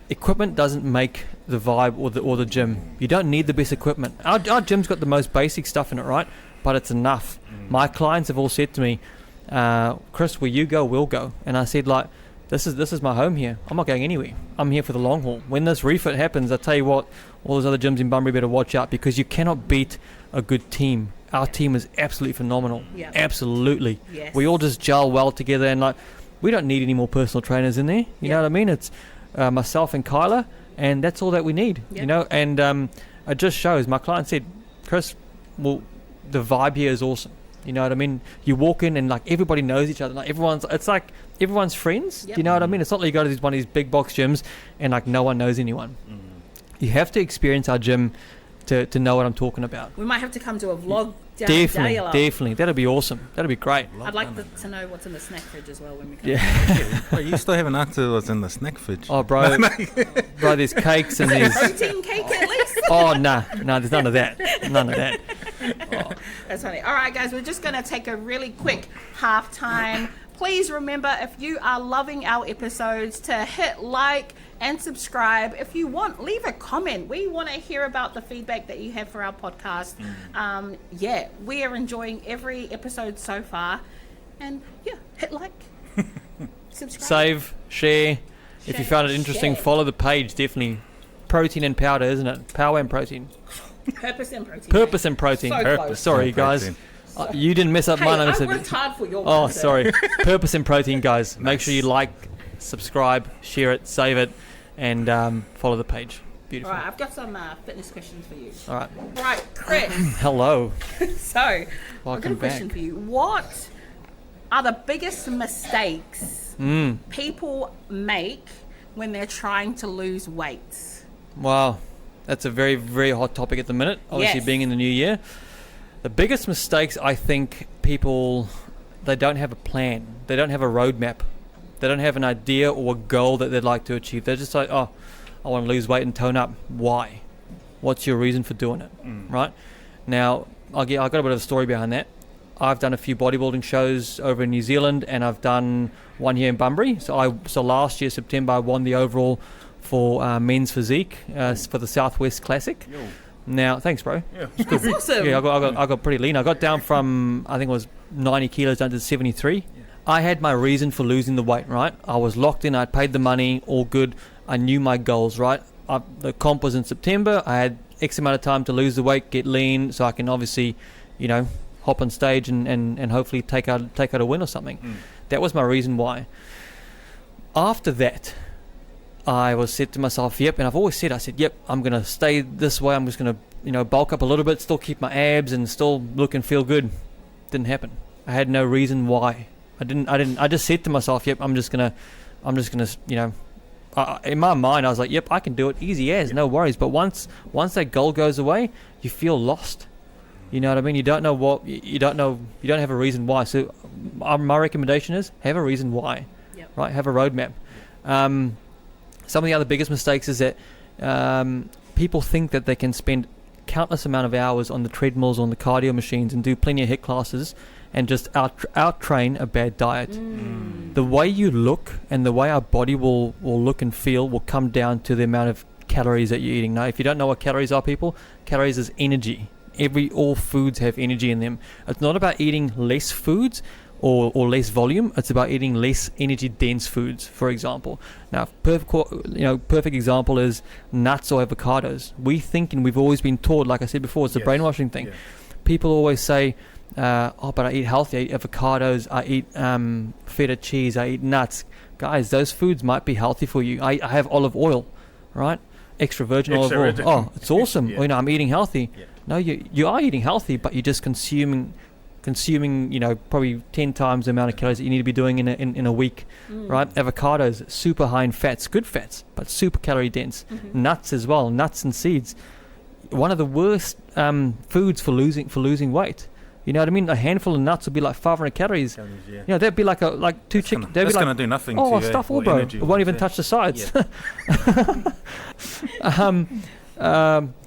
Equipment doesn't make the vibe or the gym. You don't need the best equipment. Our gym's got the most basic stuff in it, right? But it's enough. My clients have all said to me, Chris, where you go, we'll go. And I said, like, this is my home here. I'm not going anywhere. I'm here for the long haul. When this refit happens, I tell you what, all those other gyms in Bunbury better watch out, because you cannot beat a good team. Our team is absolutely phenomenal. Yeah. Absolutely. Yes. We all just gel well together, and like, we don't need any more personal trainers in there. You know what I mean? It's myself and Kyla, and that's all that we need. Yeah. You know, and it just shows. My client said, Chris, well, the vibe here is awesome. You know what I mean? You walk in and like everybody knows each other. Like it's like everyone's friends. Yep. Do you know what I mean? It's not like you go to one of these big box gyms and like no one knows anyone. You have to experience our gym to know what I'm talking about. We might have to come to a vlog. Definitely. That'd be awesome. That'd be great. I'd like to know what's in the snack fridge as well when we come. Yeah. Wait, you still haven't answered what's in the snack fridge. Oh, bro. Bro, there's cakes and there's... Protein cake at least. Oh, nah, there's none of that. None of that. Oh. That's funny. All right, guys, we're just going to take a really quick halftime. Please remember, if you are loving our episodes, to hit like and subscribe. If you want, leave a comment. We want to hear about the feedback that you have for our podcast. We are enjoying every episode so far. And yeah, hit like, subscribe. Save, share. If you found it interesting, share. follow the page, definitely. Protein and powder, isn't it? Power and protein. Purpose and protein. Purpose and protein. So close. Sorry, And guys. protein. You didn't mess up Hey, mine. I I said, worked hard for your oh, one, sir. sorry. Purpose and protein, guys. Make sure you like, subscribe, share it, save it, and follow the page. Beautiful. All right, I've got some fitness questions for you. All right. Right, Chris. Hello. So, I've got Welcome a question back. for you. What are the biggest mistakes people make when they're trying to lose weight? Wow. That's a very, very hot topic at the minute. Obviously, Yes. being in the new year. The biggest mistakes, I think, people, they don't have a plan. They don't have a roadmap. They don't have an idea or a goal that they'd like to achieve. They're just like, oh, I want to lose weight and tone up. Why? What's your reason for doing it? Right? Now, I've got a bit of a story behind that. I've done a few bodybuilding shows over in New Zealand, and I've done one here in Bunbury. So last year, September, I won the overall for men's physique for the Southwest Classic. Yo. Now, thanks, bro. Yeah. That's awesome. Yeah, I got pretty lean. I got down from, I think it was 90 kilos down to 73. I had my reason for losing the weight, right? I was locked in. I'd paid the money, all good. I knew my goals, right? The comp was in September. I had X amount of time to lose the weight, get lean, so I can obviously, hop on stage and hopefully take out a win or something. That was my reason why. After that, I was said to myself, yep, and I've always said, yep, I'm going to stay this way. I'm just going to, bulk up a little bit, still keep my abs and still look and feel good. Didn't happen. I had no reason why. I just said to myself, yep, I'm just going to, in my mind, I was like, yep, I can do it, easy as, no worries. But once that goal goes away, you feel lost. You know what I mean? You don't know what, you don't have a reason why. So my recommendation is have a reason why, right? Have a roadmap. Some of the other biggest mistakes is that people think that they can spend countless amount of hours on the treadmills, on the cardio machines, and do plenty of HIIT classes and just out-train a bad diet. The way you look and the way our body will look and feel will come down to the amount of calories that you're eating. Now, if you don't know what calories are, people, calories is energy. All foods have energy in them. It's not about eating less foods or less volume. It's about eating less energy dense foods, for example. Now, perfect example is nuts or avocados. We think, and we've always been taught, like I said before, it's a brainwashing thing. Yeah. People always say, but I eat healthy, I eat avocados, I eat feta cheese, I eat nuts. Guys, those foods might be healthy for you. I have olive oil, right? Extra virgin olive oil. Oh, it's awesome. Yeah. I'm eating healthy. Yeah. No, you are eating healthy, but you're just consuming, probably 10 times the amount of calories that you need to be doing in a week, right? Avocados, super high in fats, good fats, but super calorie dense. Nuts as well, nuts and seeds. One of the worst foods for losing weight. You know what I mean? A handful of nuts would be like 500 calories. That'd be like two chickens. That's going to do nothing to you. Stuff all, bro. Energy, it won't even touch the sides.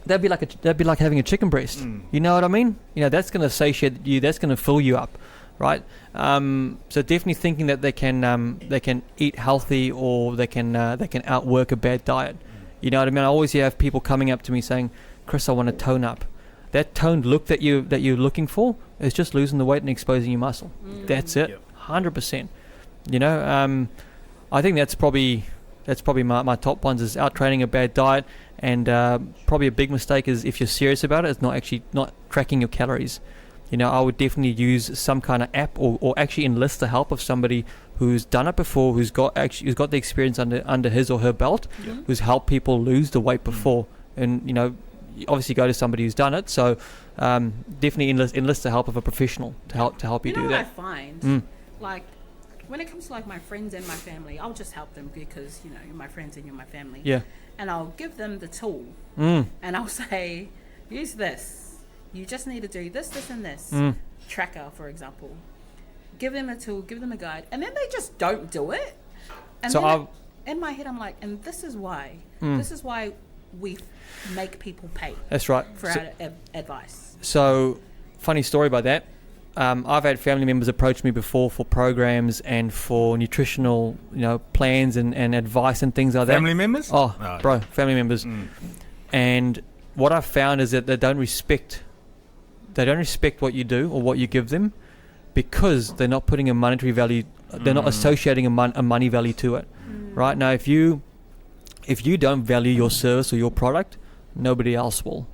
That'd be like having a chicken breast. You know what I mean? That's going to satiate you. That's going to fill you up, right? So definitely thinking that they can eat healthy or they can outwork a bad diet. You know what I mean? I always have people coming up to me saying, "Chris, I want to tone up." That toned look that you're looking for is just losing the weight and exposing your muscle. That's it. 100%. You know, I think that's probably my top ones is out training, a bad diet, and probably a big mistake is if you're serious about it, it's not tracking your calories. You know, I would definitely use some kind of app or actually enlist the help of somebody who's done it before, who's got the experience under his or her belt, who's helped people lose the weight before. And, you know, you obviously go to somebody who's done it. So definitely enlist the help of a professional to help you do know that. What I find, like, when it comes to like my friends and my family, I'll just help them because, you know, you're my friends and you're my family. Yeah. And I'll give them the tool. And I'll say, use this. You just need to do this, this, and this. Tracker, for example. Give them a tool, give them a guide, and then they just don't do it. And so then in my head, I'm like, and this is why. This is why we make people pay. That's right. For our advice. So, funny story about that. I've had family members approach me before for programs and for nutritional, you know, plans and advice and things like that. Family members? Oh, bro, family members. And what I've found is that they don't respect what you do or what you give them because they're not putting a monetary value, they're not associating a money value to it. Right? Now, if you don't value your service or your product, nobody else will.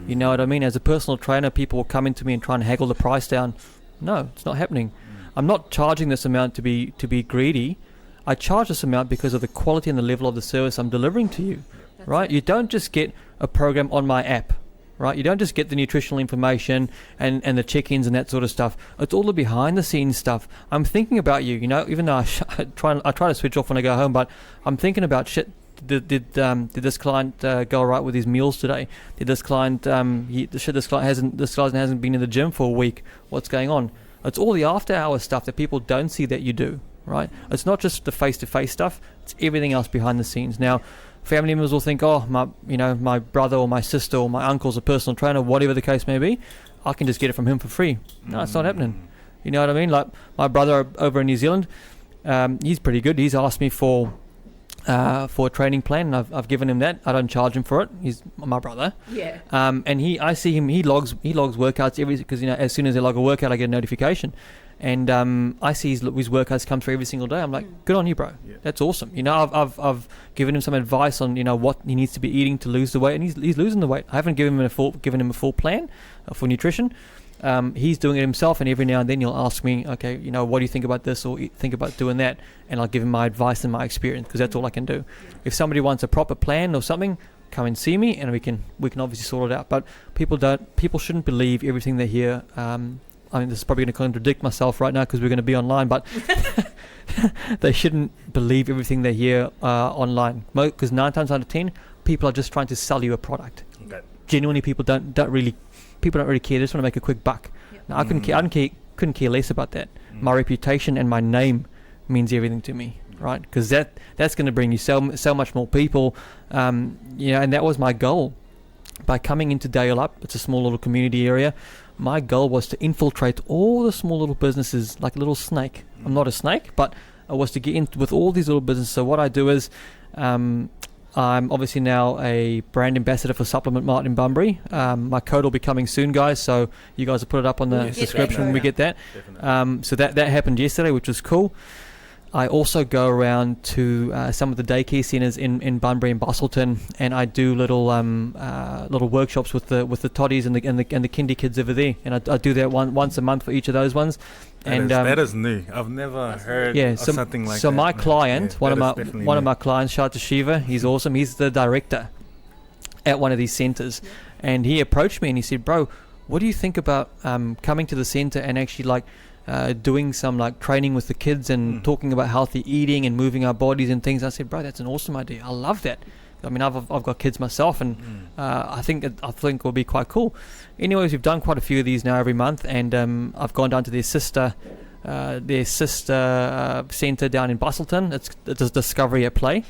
You know what I mean? As a personal trainer, people will come into me and try and haggle the price down. No, it's not happening. I'm not charging this amount to be greedy. I charge this amount because of the quality and the level of the service I'm delivering to you. Right? You don't just get a program on my app. Right? You don't just get the nutritional information and the check-ins and that sort of stuff. It's all the behind-the-scenes stuff. I'm thinking about you. You know, even though I try to switch off when I go home, but I'm thinking about shit. Did this client go all right with his meals today? Did this client this client hasn't been in the gym for a week? What's going on? It's all the after-hours stuff that people don't see that you do. Right? It's not just the face-to-face stuff. It's everything else behind the scenes. Now, family members will think, oh, my brother or my sister or my uncle's a personal trainer, whatever the case may be. I can just get it from him for free. No, it's not happening. You know what I mean? Like my brother over in New Zealand, he's pretty good. He's asked me for a training plan, and I've given him that. I don't charge him for it. He's my brother. Yeah. And I see him. He logs workouts because as soon as I log a workout, I get a notification. And I see his workouts come through every single day. I'm like, good on you, bro. Yeah. That's awesome. You know, I've given him some advice on, you know, what he needs to be eating to lose the weight, and he's losing the weight. I haven't given him a full plan for nutrition. He's doing it himself, and every now and then he'll ask me, okay, you know, what do you think about this or think about doing that? And I'll give him my advice and my experience because that's all I can do. If somebody wants a proper plan or something, come and see me, and we can obviously sort it out. But people shouldn't believe everything they hear. I mean, this is probably going to contradict myself right now because we're going to be online, but they shouldn't believe everything they hear online. Because 9 times out of 10, people are just trying to sell you a product. Okay. Genuinely, people don't really care. They just want to make a quick buck. Yep. Now, I couldn't care less about that. My reputation and my name means everything to me, right? Because that's going to bring you so much more people. You know, and that was my goal by coming into Dalyellup. It's a small little community area. My goal was to infiltrate all the small little businesses like a little snake. I'm not a snake, but I was to get in with all these little businesses. So what I do is I'm obviously now a brand ambassador for Supplement Mart in Bunbury. My code will be coming soon, guys, so you guys will put it up on the description when we get that. So that happened yesterday, which was cool. I also go around to some of the daycare centres in Bunbury and Bustleton, and I do little workshops with the toddies and the kindy kids over there, and I do that once a month for each of those ones. That is new. I've never heard of something like that. So my client, one of my clients, shout out to Shiva, he's awesome. He's the director at one of these centres, and he approached me and he said, "Bro, what do you think about coming to the centre and actually doing some training with the kids and talking about healthy eating and moving our bodies and things?" I said, "Bro, that's an awesome idea. I love that. I mean, I've got kids myself, and I think it will be quite cool." Anyways, we've done quite a few of these now every month, and I've gone down to their sister centre down in Bustleton. It's Discovery at Play,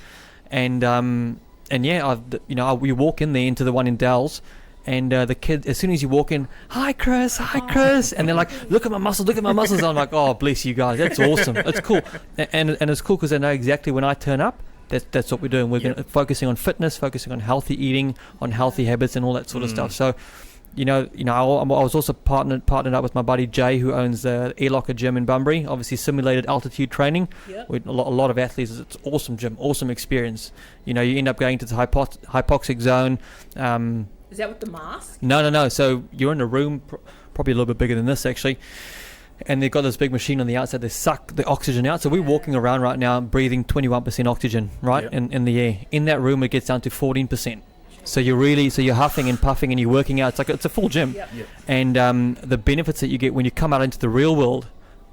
and we walk in there into the one in Dells. And the kid, as soon as you walk in, hi Chris, and they're like, look at my muscles. And I'm like, oh, bless you guys, that's awesome, it's cool, and it's cool because they know exactly when I turn up, that's what we're doing. We're focusing on fitness, focusing on healthy eating, on healthy habits, and all that sort of stuff. So I was also partnered up with my buddy Jay, who owns the Airlocker gym in Bunbury. Obviously, simulated altitude training with a lot of athletes. It's awesome gym, awesome experience. You end up going to the hypoxic zone. Is that with the mask? No. So you're in a room, probably a little bit bigger than this actually, and they've got this big machine on the outside. They suck the oxygen out. So we're walking around right now breathing 21% oxygen, right, in the air. In that room, it gets down to 14%. So you're huffing and puffing and you're working out. It's a full gym. And the benefits that you get when you come out into the real world,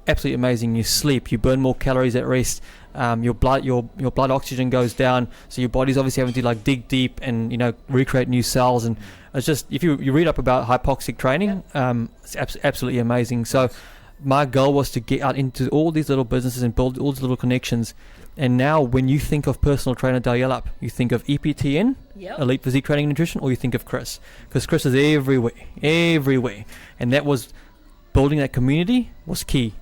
absolutely amazing. You sleep, you burn more calories at rest. Your blood oxygen goes down, so your body's obviously having to like dig deep and recreate new cells. And it's just, if you read up about hypoxic training, it's absolutely amazing. So my goal was to get out into all these little businesses and build all these little connections. And now when you think of personal trainer Dalyellup, you think of EPTN, Elite Physique Training and Nutrition, or you think of Chris, because Chris is everywhere. And that was, building that community was key.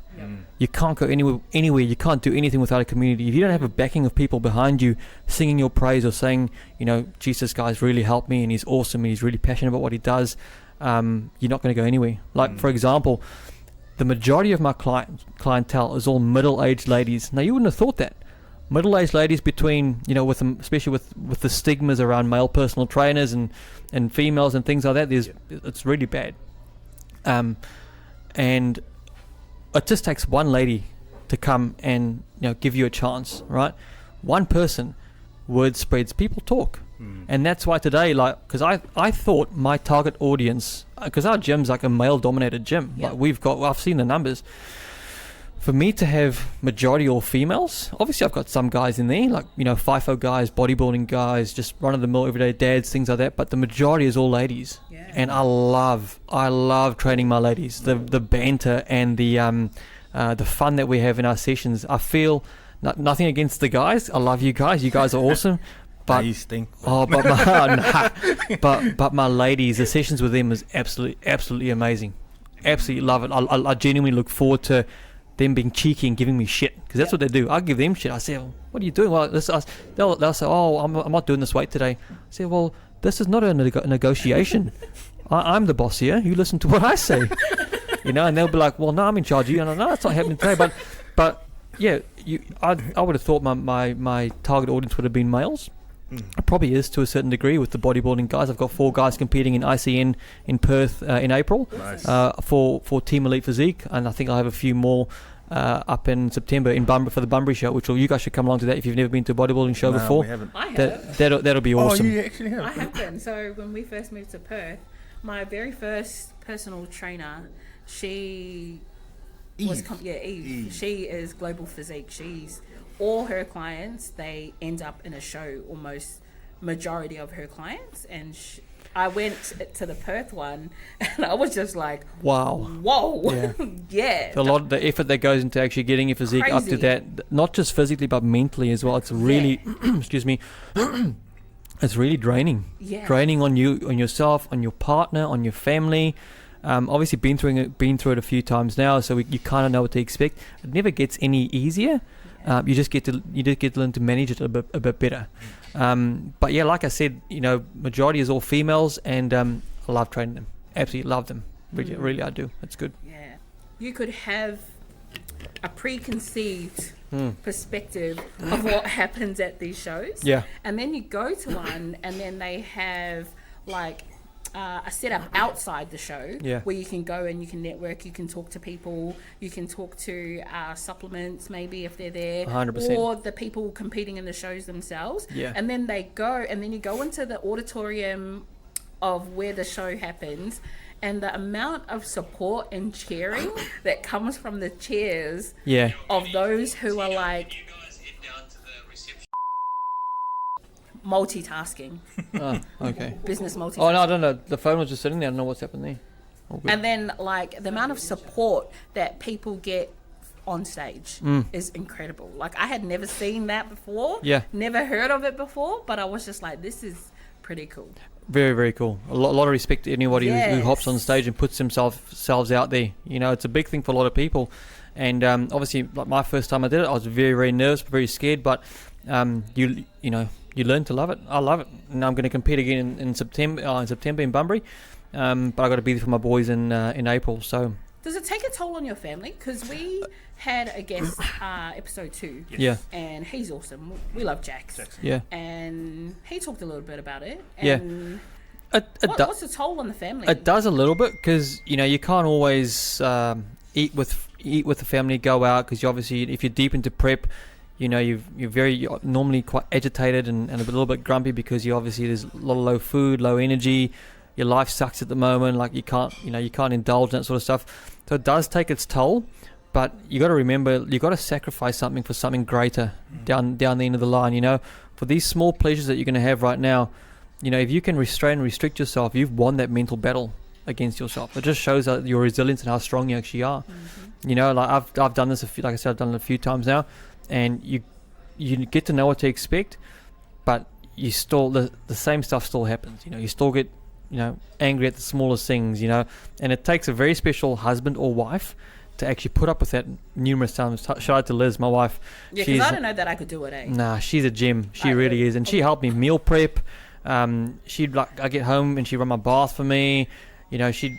You can't go anywhere. You can't do anything without a community. If you don't have a backing of people behind you singing your praise or saying, Jesus, guy's really helped me and he's awesome and he's really passionate about what he does, you're not going to go anywhere. Like, for example, the majority of my clientele is all middle-aged ladies. Now, you wouldn't have thought that. Middle-aged ladies between, with them, especially with the stigmas around male personal trainers and females and things like that, it's really bad. And it just takes one lady to come and give you a chance, right? One person, word spreads, people talk. And that's why today, because I thought my target audience, because our gym's like a male-dominated gym, I've seen the numbers. For me to have majority all females, obviously I've got some guys in there, like, FIFO guys, bodybuilding guys, just run-of-the-mill everyday dads, things like that, but the majority is all ladies. And I love training my ladies. The banter and the fun that we have in our sessions. I feel nothing against the guys. I love you guys. You guys are awesome. But you stink. but my ladies, the sessions with them is absolutely amazing. Absolutely love it. I genuinely look forward to them being cheeky and giving me shit, because that's what they do. I give them shit. I say, well, what are you doing? Well, they'll say, oh, I'm not doing this weight today. I say, well, this is not a negotiation. I'm the boss here. You listen to what I say. And they'll be like, well, no, I'm in charge of you. No, that's not happening today. But yeah, I would have thought my target audience would have been males. It probably is to a certain degree with the bodybuilding guys. I've got 4 guys competing in ICN in Perth in April. Nice. For Team Elite Physique, and I think I'll have a few more up in September in Bunbury for the Bunbury show, which you guys should come along to that if you've never been to a bodybuilding show before. We haven't. I have. That'll be awesome. Oh, you actually have? I have been. So when we first moved to Perth, my very first personal trainer, she was Eve. She is Global Physique. All her clients, they end up in a show, almost majority of her clients. And I went to the Perth one and I was just like, whoa. Yeah. A lot of the effort that goes into actually getting your physique up to that, not just physically but mentally as well. It's really, excuse me, it's really draining. Yeah. Draining on you, on yourself, on your partner, on your family. Obviously been through it a few times now, so you kind of know what to expect. It never gets any easier. You just get to learn to manage it a bit better. But yeah, like I said, majority is all females, and I love training them. Absolutely love them. Really, I do. It's good. Yeah, you could have a preconceived perspective of what happens at these shows. Yeah, and then you go to one, and then they have like a setup outside the show where you can go and you can network, you can talk to people, you can talk to supplements maybe if they're there, 100%. or the people competing in the shows themselves. And then you go into the auditorium of where the show happens, and the amount of support and cheering that comes from the chairs of those who are like multitasking. Oh, okay. Business multitasking. Oh no, I don't know. The phone was just sitting there. I don't know what's happened there. And then like the amount of support that people get on stage is incredible. Like I had never seen that before. Yeah. Never heard of it before, but I was just like, this is pretty cool. Very, very cool. A lot of respect to anybody who hops on stage and puts themselves out there. It's a big thing for a lot of people. And obviously, like my first time I did it, I was very, very nervous, very scared. But you learn to love it. I love it. And I'm going to compete again in September in Bunbury. but I got to be there for my boys in April. So Does it take a toll on your family? Because we had a guest episode 2. yeah, And he's awesome. We love Jax. yeah, And he talked a little bit about it. Yeah. And what's the toll on the family? it does a little bit because you can't always eat with the family, go out, because you obviously, if you're deep into prep, you're normally quite agitated and a little bit grumpy because there's a lot of low food, low energy. Your life sucks at the moment. Like you can't indulge in that sort of stuff. So it does take its toll, but you got to remember, you got to sacrifice something for something greater down the end of the line. For these small pleasures that you're going to have right now, if you can restrain and restrict yourself, you've won that mental battle against yourself. It just shows your resilience and how strong you actually are. Like I've done this like I said, I've done it a few times now, and you get to know what to expect, but you still the same stuff still happens. You still get angry at the smallest things. And it takes a very special husband or wife to actually put up with that numerous times. Shout out to Liz, my wife. Yeah, because I don't know that I could do it, eh? Nah, she's a gem. She really is, and she helped me meal prep. I get home and she run my bath for me. She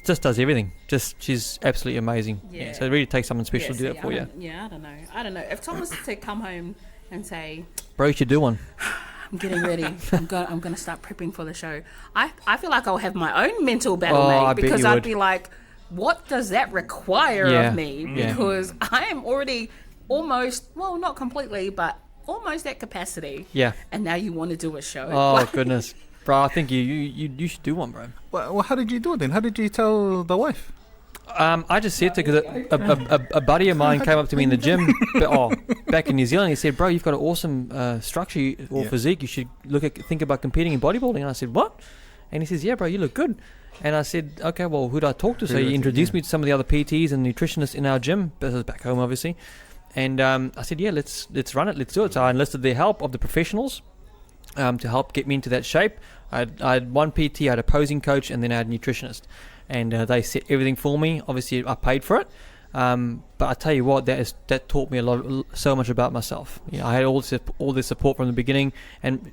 just does everything. She's absolutely amazing. Yeah. So it really takes someone special to do that for you. Yeah, I don't know. If Tom was to come home and say, bro, you should do one. I'm getting ready. I'm going to start prepping for the show. I feel like I'll have my own mental battle, mate, because I'd be like, what does that require of me? Because I am already almost, well, not completely, but almost at capacity. Yeah. And now you want to do a show. Oh, goodness. Bro, I think you should do one, bro. Well, how did you do it then? How did you tell the wife? I just said to because a buddy of mine came up to me in the gym back in New Zealand. He said, bro, you've got an awesome structure or physique. You should think about competing in bodybuilding. And I said, what? And he says, yeah, bro, you look good. And I said, okay, well, who do I talk to? So he introduced me to some of the other PTs and nutritionists in our gym. This is back home, obviously. And I said, yeah, let's run it. Let's do it. So I enlisted the help of the professionals to help get me into that shape. I had one PT, I had a posing coach, and then I had a nutritionist. And they set everything for me. Obviously, I paid for it. But I tell you what, that taught me so much about myself. I had all this support from the beginning. And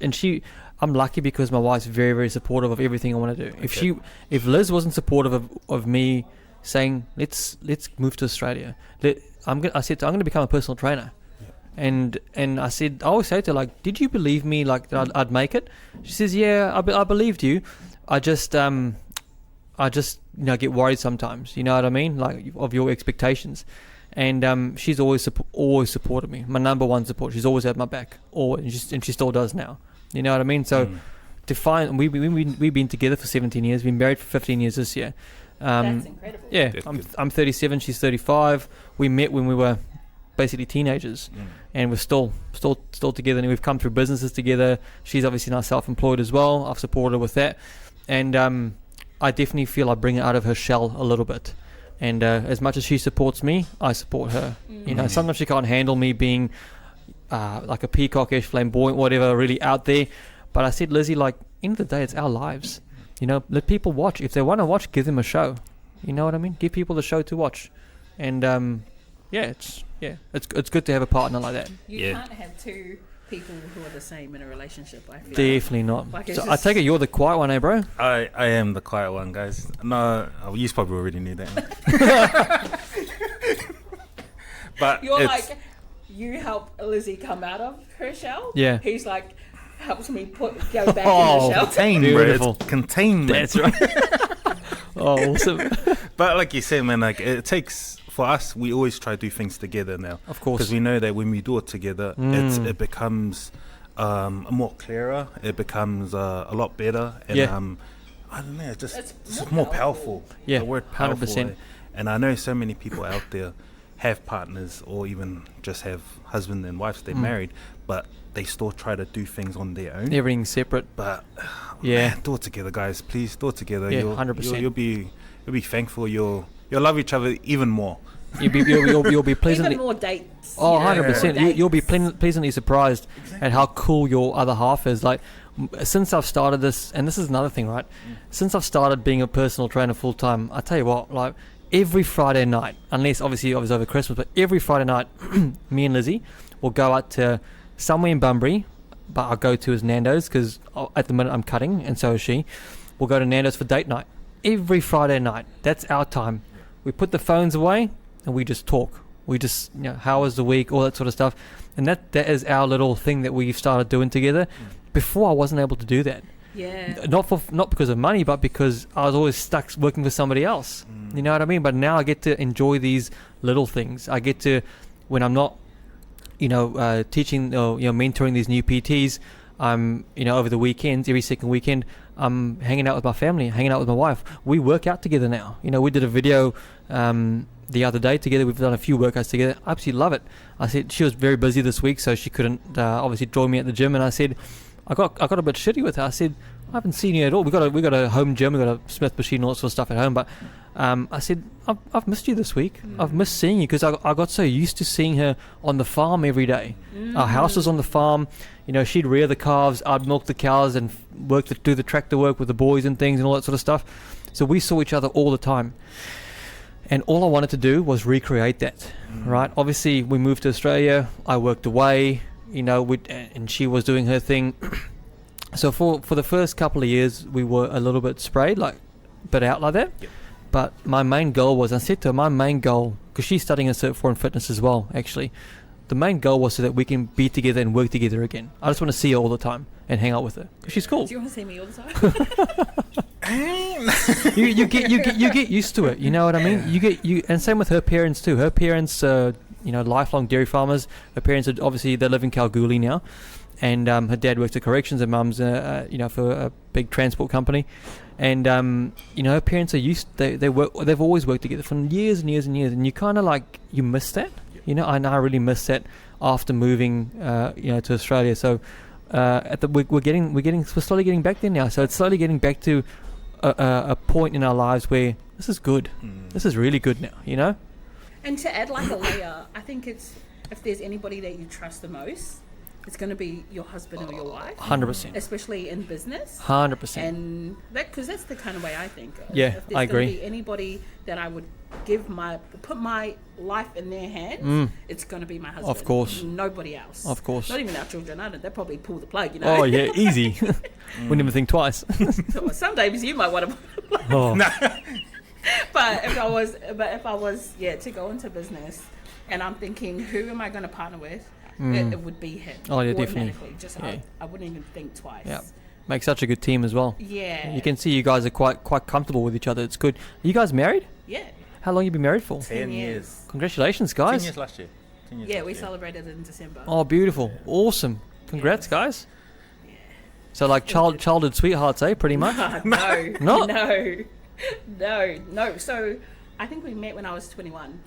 I'm lucky because my wife's very, very supportive of everything I want to do. Okay. If Liz wasn't supportive of me saying, let's move to Australia, I said, I'm going to become a personal trainer. And I said, I always say to her, like, did you believe me, like, that I'd make it? She says, yeah, I believed you. I just get worried sometimes, you know what I mean, like, of your expectations. And she's always supported me, my number one support. She's always had my back, always, and she still does now, you know what I mean. So we've been together for 17 years, been married for 15 years this year. That's incredible. Yeah, I'm 37, she's 35. We met when we were basically teenagers, and we're still together, and we've come through businesses together. She's obviously now self-employed as well. I've supported her with that, and I definitely feel I bring her out of her shell a little bit. And as much as she supports me, I support her. Sometimes she can't handle me being like a peacockish, flamboyant, whatever, really out there. But I said, Lizzie, like, end of the day, it's our lives. Let people watch. If they want to watch, give them a show. You know what I mean? Give people the show to watch. And it's good to have a partner like that. You can't have two people who are the same in a relationship, I feel. Definitely not. So I take it you're the quiet one, eh, bro? I am the quiet one, guys. No, you probably already knew that. But you're like, you help Lizzie come out of her shell. Yeah. He's like, helps me go back in the shell. Beautiful. It's containment. That's right. Awesome. But like you said, man, like, it takes, for us, we always try to do things together now. Of course. Because we know that when we do it together, it becomes more clearer. It becomes a lot better. And I don't know, it's more powerful. Yeah, the word powerful. 100%. And I know so many people out there have partners or even just have husband and wives, they're married, but they still try to do things on their own. Everything's separate. But man, do it together, guys. Please do it together. Yeah, 100%. You'll be thankful. You'll love each other even more. You'll be pleasantly. Even more dates. Oh, 100%. You'll be pleasantly surprised at how cool your other half is. Like, since I've started this, and this is another thing, right? Since I've started being a personal trainer full time, I tell you what, like, every Friday night, unless obviously it was over Christmas, but every Friday night, me and Lizzie will go out to somewhere in Bunbury, but I'll go to is Nando's because at the minute I'm cutting, and so is she. we'll go to Nando's for date night. Every Friday night. That's our time. We put the phones away and we just talk. We just, how was the week, all that sort of stuff. And that is our little thing that we've started doing together. Before, I wasn't able to do that. Yeah. Not because of money, but because I was always stuck working for somebody else. You know what I mean? But now I get to enjoy these little things. I get to, when I'm not, teaching or mentoring these new PTs, I'm over the weekends, every second weekend, I'm hanging out with my family, hanging out with my wife. We work out together now. We did a video the other day together. We've done a few workouts together. I absolutely love it. I said she was very busy this week, so she couldn't obviously join me at the gym. And I said, I got a bit shitty with her. I said, I haven't seen you at all. We got a home gym. We got a Smith machine, and all that sort of stuff at home. But I said, I've missed you this week. I've missed seeing you because I got so used to seeing her on the farm every day. Our house was on the farm. She'd rear the calves. I'd milk the cows and do the tractor work with the boys and things and all that sort of stuff. So we saw each other all the time. And all I wanted to do was recreate that, right? Obviously, we moved to Australia. I worked away, and she was doing her thing. So for the first couple of years, we were a little bit sprayed, like a bit out like that. Yep. But my main goal was, I said to her, my main goal, because she's studying a Cert 4 in fitness as well, actually. The main goal was so that we can be together and work together again. I just want to see her all the time and hang out with her. 'Cause she's cool. Do you want to see me all the time? you get used to it. You know what I mean? And same with her parents too. Her parents, lifelong dairy farmers. Her parents are obviously they live in Kalgoorlie now, and her dad works at corrections. Her mum's for a big transport company, and her parents are used. They work. They've always worked together for years and years and years, and you kind of you miss that. I really miss that after moving to Australia. So we're slowly getting back there now. So it's slowly getting back to a point in our lives where this is good. This is really good now, And to add like a layer, I think it's, if there's anybody that you trust the most, it's going to be your husband or your wife. 100%. Especially in business. 100%. And because that's the kind of way I think. Yeah, if there's I agree. Going to be anybody that I would put my life in their hands, it's going to be my husband. Of course. Nobody else. Of course. Not even our children. They'll probably pull the plug, Oh yeah, easy. Wouldn't even think twice. So some days you might want to. Oh. But if I was to go into business, and I'm thinking, who am I going to partner with? It would be him. Oh yeah, definitely. Just Yeah. I wouldn't even think twice. Yeah, make such a good team as well. Yeah. You can see you guys are quite comfortable with each other. It's good. Are you guys married? Yeah. How long you been married for? 10 years. Congratulations, 10 guys. years last year. 10 years Yeah, last we year. celebrated it in December. Oh, beautiful. Awesome. Congrats, guys. So like childhood sweethearts, eh? Pretty much. No. No? No. So I think we met when I was 21.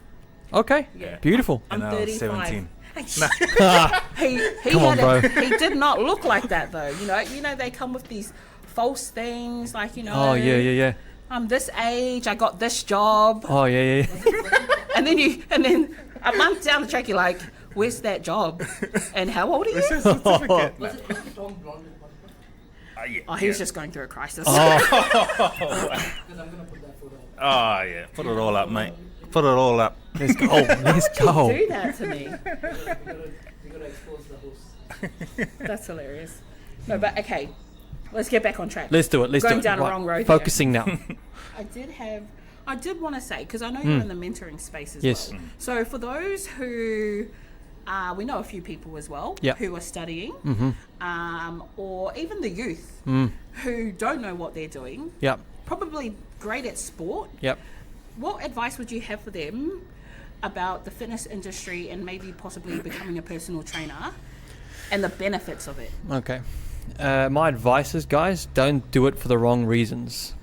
Okay. Yeah. Beautiful. I'm And I was 35. 17. He Come on, bro. He did not look like that though. You know they come with these false things like Oh yeah. I'm this age, I got this job, Oh yeah. and then a month down the track you're like, where's that job? And how old are you? Was it Tom Blonde? Oh, he was just going through a crisis. Because I'm gonna put that photo up. Oh yeah, put it all up, mate. Put it all up. Let's go. Let's go. Do that to me. We gotta expose the host. That's hilarious. No, but okay, let's get back on track. Let's do it. Let's Going do it. down a wrong road here. Focusing now. I did want to say, because I know you're in the mentoring space as Yes. well. So for those who, we know a few people as well Yep. who are studying, or even the youth who don't know what they're doing, Yep. probably great at sport. Yep. What advice would you have for them about the fitness industry and maybe possibly becoming a personal trainer and the benefits of it? Okay. My advice is, guys, don't do it for the wrong reasons.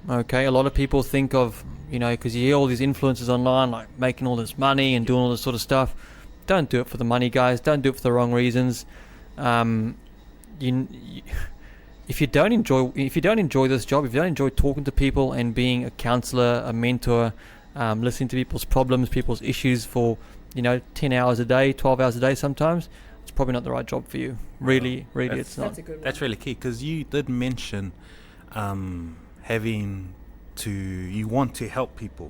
Okay. A lot of people think of, because you hear all these influencers online, like making all this money and doing all this sort of stuff. Don't do it for the money, guys. Don't do it for the wrong reasons. If you don't enjoy this job, if you don't enjoy talking to people and being a counselor, a mentor, listening to people's problems, people's issues for 10 hours a day, 12 hours a day sometimes, it's probably not the right job for you. Really, it's not. That's a good one. That's really key because you did mention having to. You want to help people,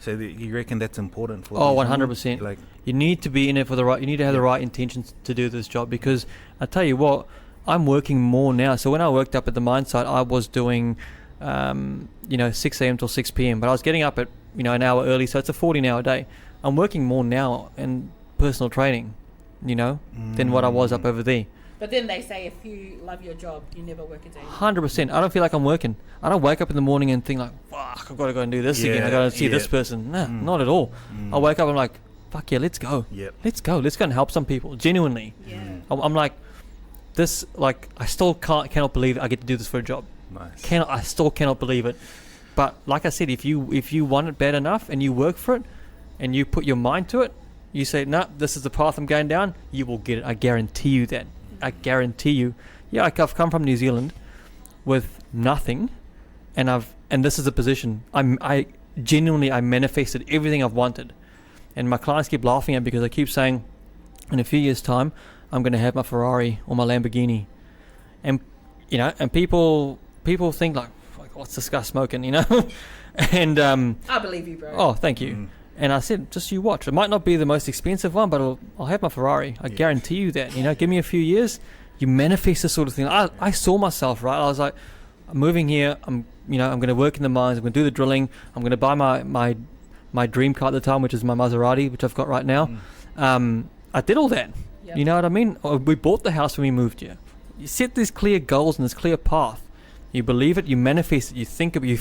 so that you reckon that's important for. Oh, these women? 100%. Like, You need to be in it for the right. You need to have the right intentions to do this job, because I tell you what, I'm working more now. So when I worked up at the mine site, I was doing 6 a.m. till 6 p.m. But I was getting up at, an hour early, so it's a 14-hour day. I'm working more now in personal training, than what I was up over there. But then they say if you love your job, you never work a day. 100%. I don't feel like I'm working. I don't wake up in the morning and think like, fuck, I've got to go and do this again. I've got to see this person. Nah, not at all. I wake up, I'm like, fuck yeah, let's go. Yep. Let's go. Let's go and help some people. Genuinely. Yeah. I'm like, this, like, I still cannot believe I get to do this for a job. Nice. I still cannot believe it. But like I said, if you want it bad enough and you work for it and you put your mind to it, you say, nah, this is the path I'm going down, you will get it. I guarantee you that. I guarantee you. Yeah, I've come from New Zealand with nothing, and this is a position. I genuinely manifested everything I've wanted, and my clients keep laughing at me because I keep saying, in a few years' time, I'm going to have my Ferrari or my Lamborghini, and and people think like, what's this guy smoking, and I believe you, bro. Oh, thank you. And I said, just you watch. It might not be the most expensive one, but I'll have my Ferrari. I guarantee you that. Give me a few years, you manifest this sort of thing. I saw myself, right? I was like, I'm moving here. I'm going to work in the mines. I'm going to do the drilling. I'm going to buy my dream car at the time, which is my Maserati, which I've got right now. I did all that. Yep. You know what I mean? We bought the house when we moved here. You set these clear goals and this clear path. You believe it. You manifest it. You think of it.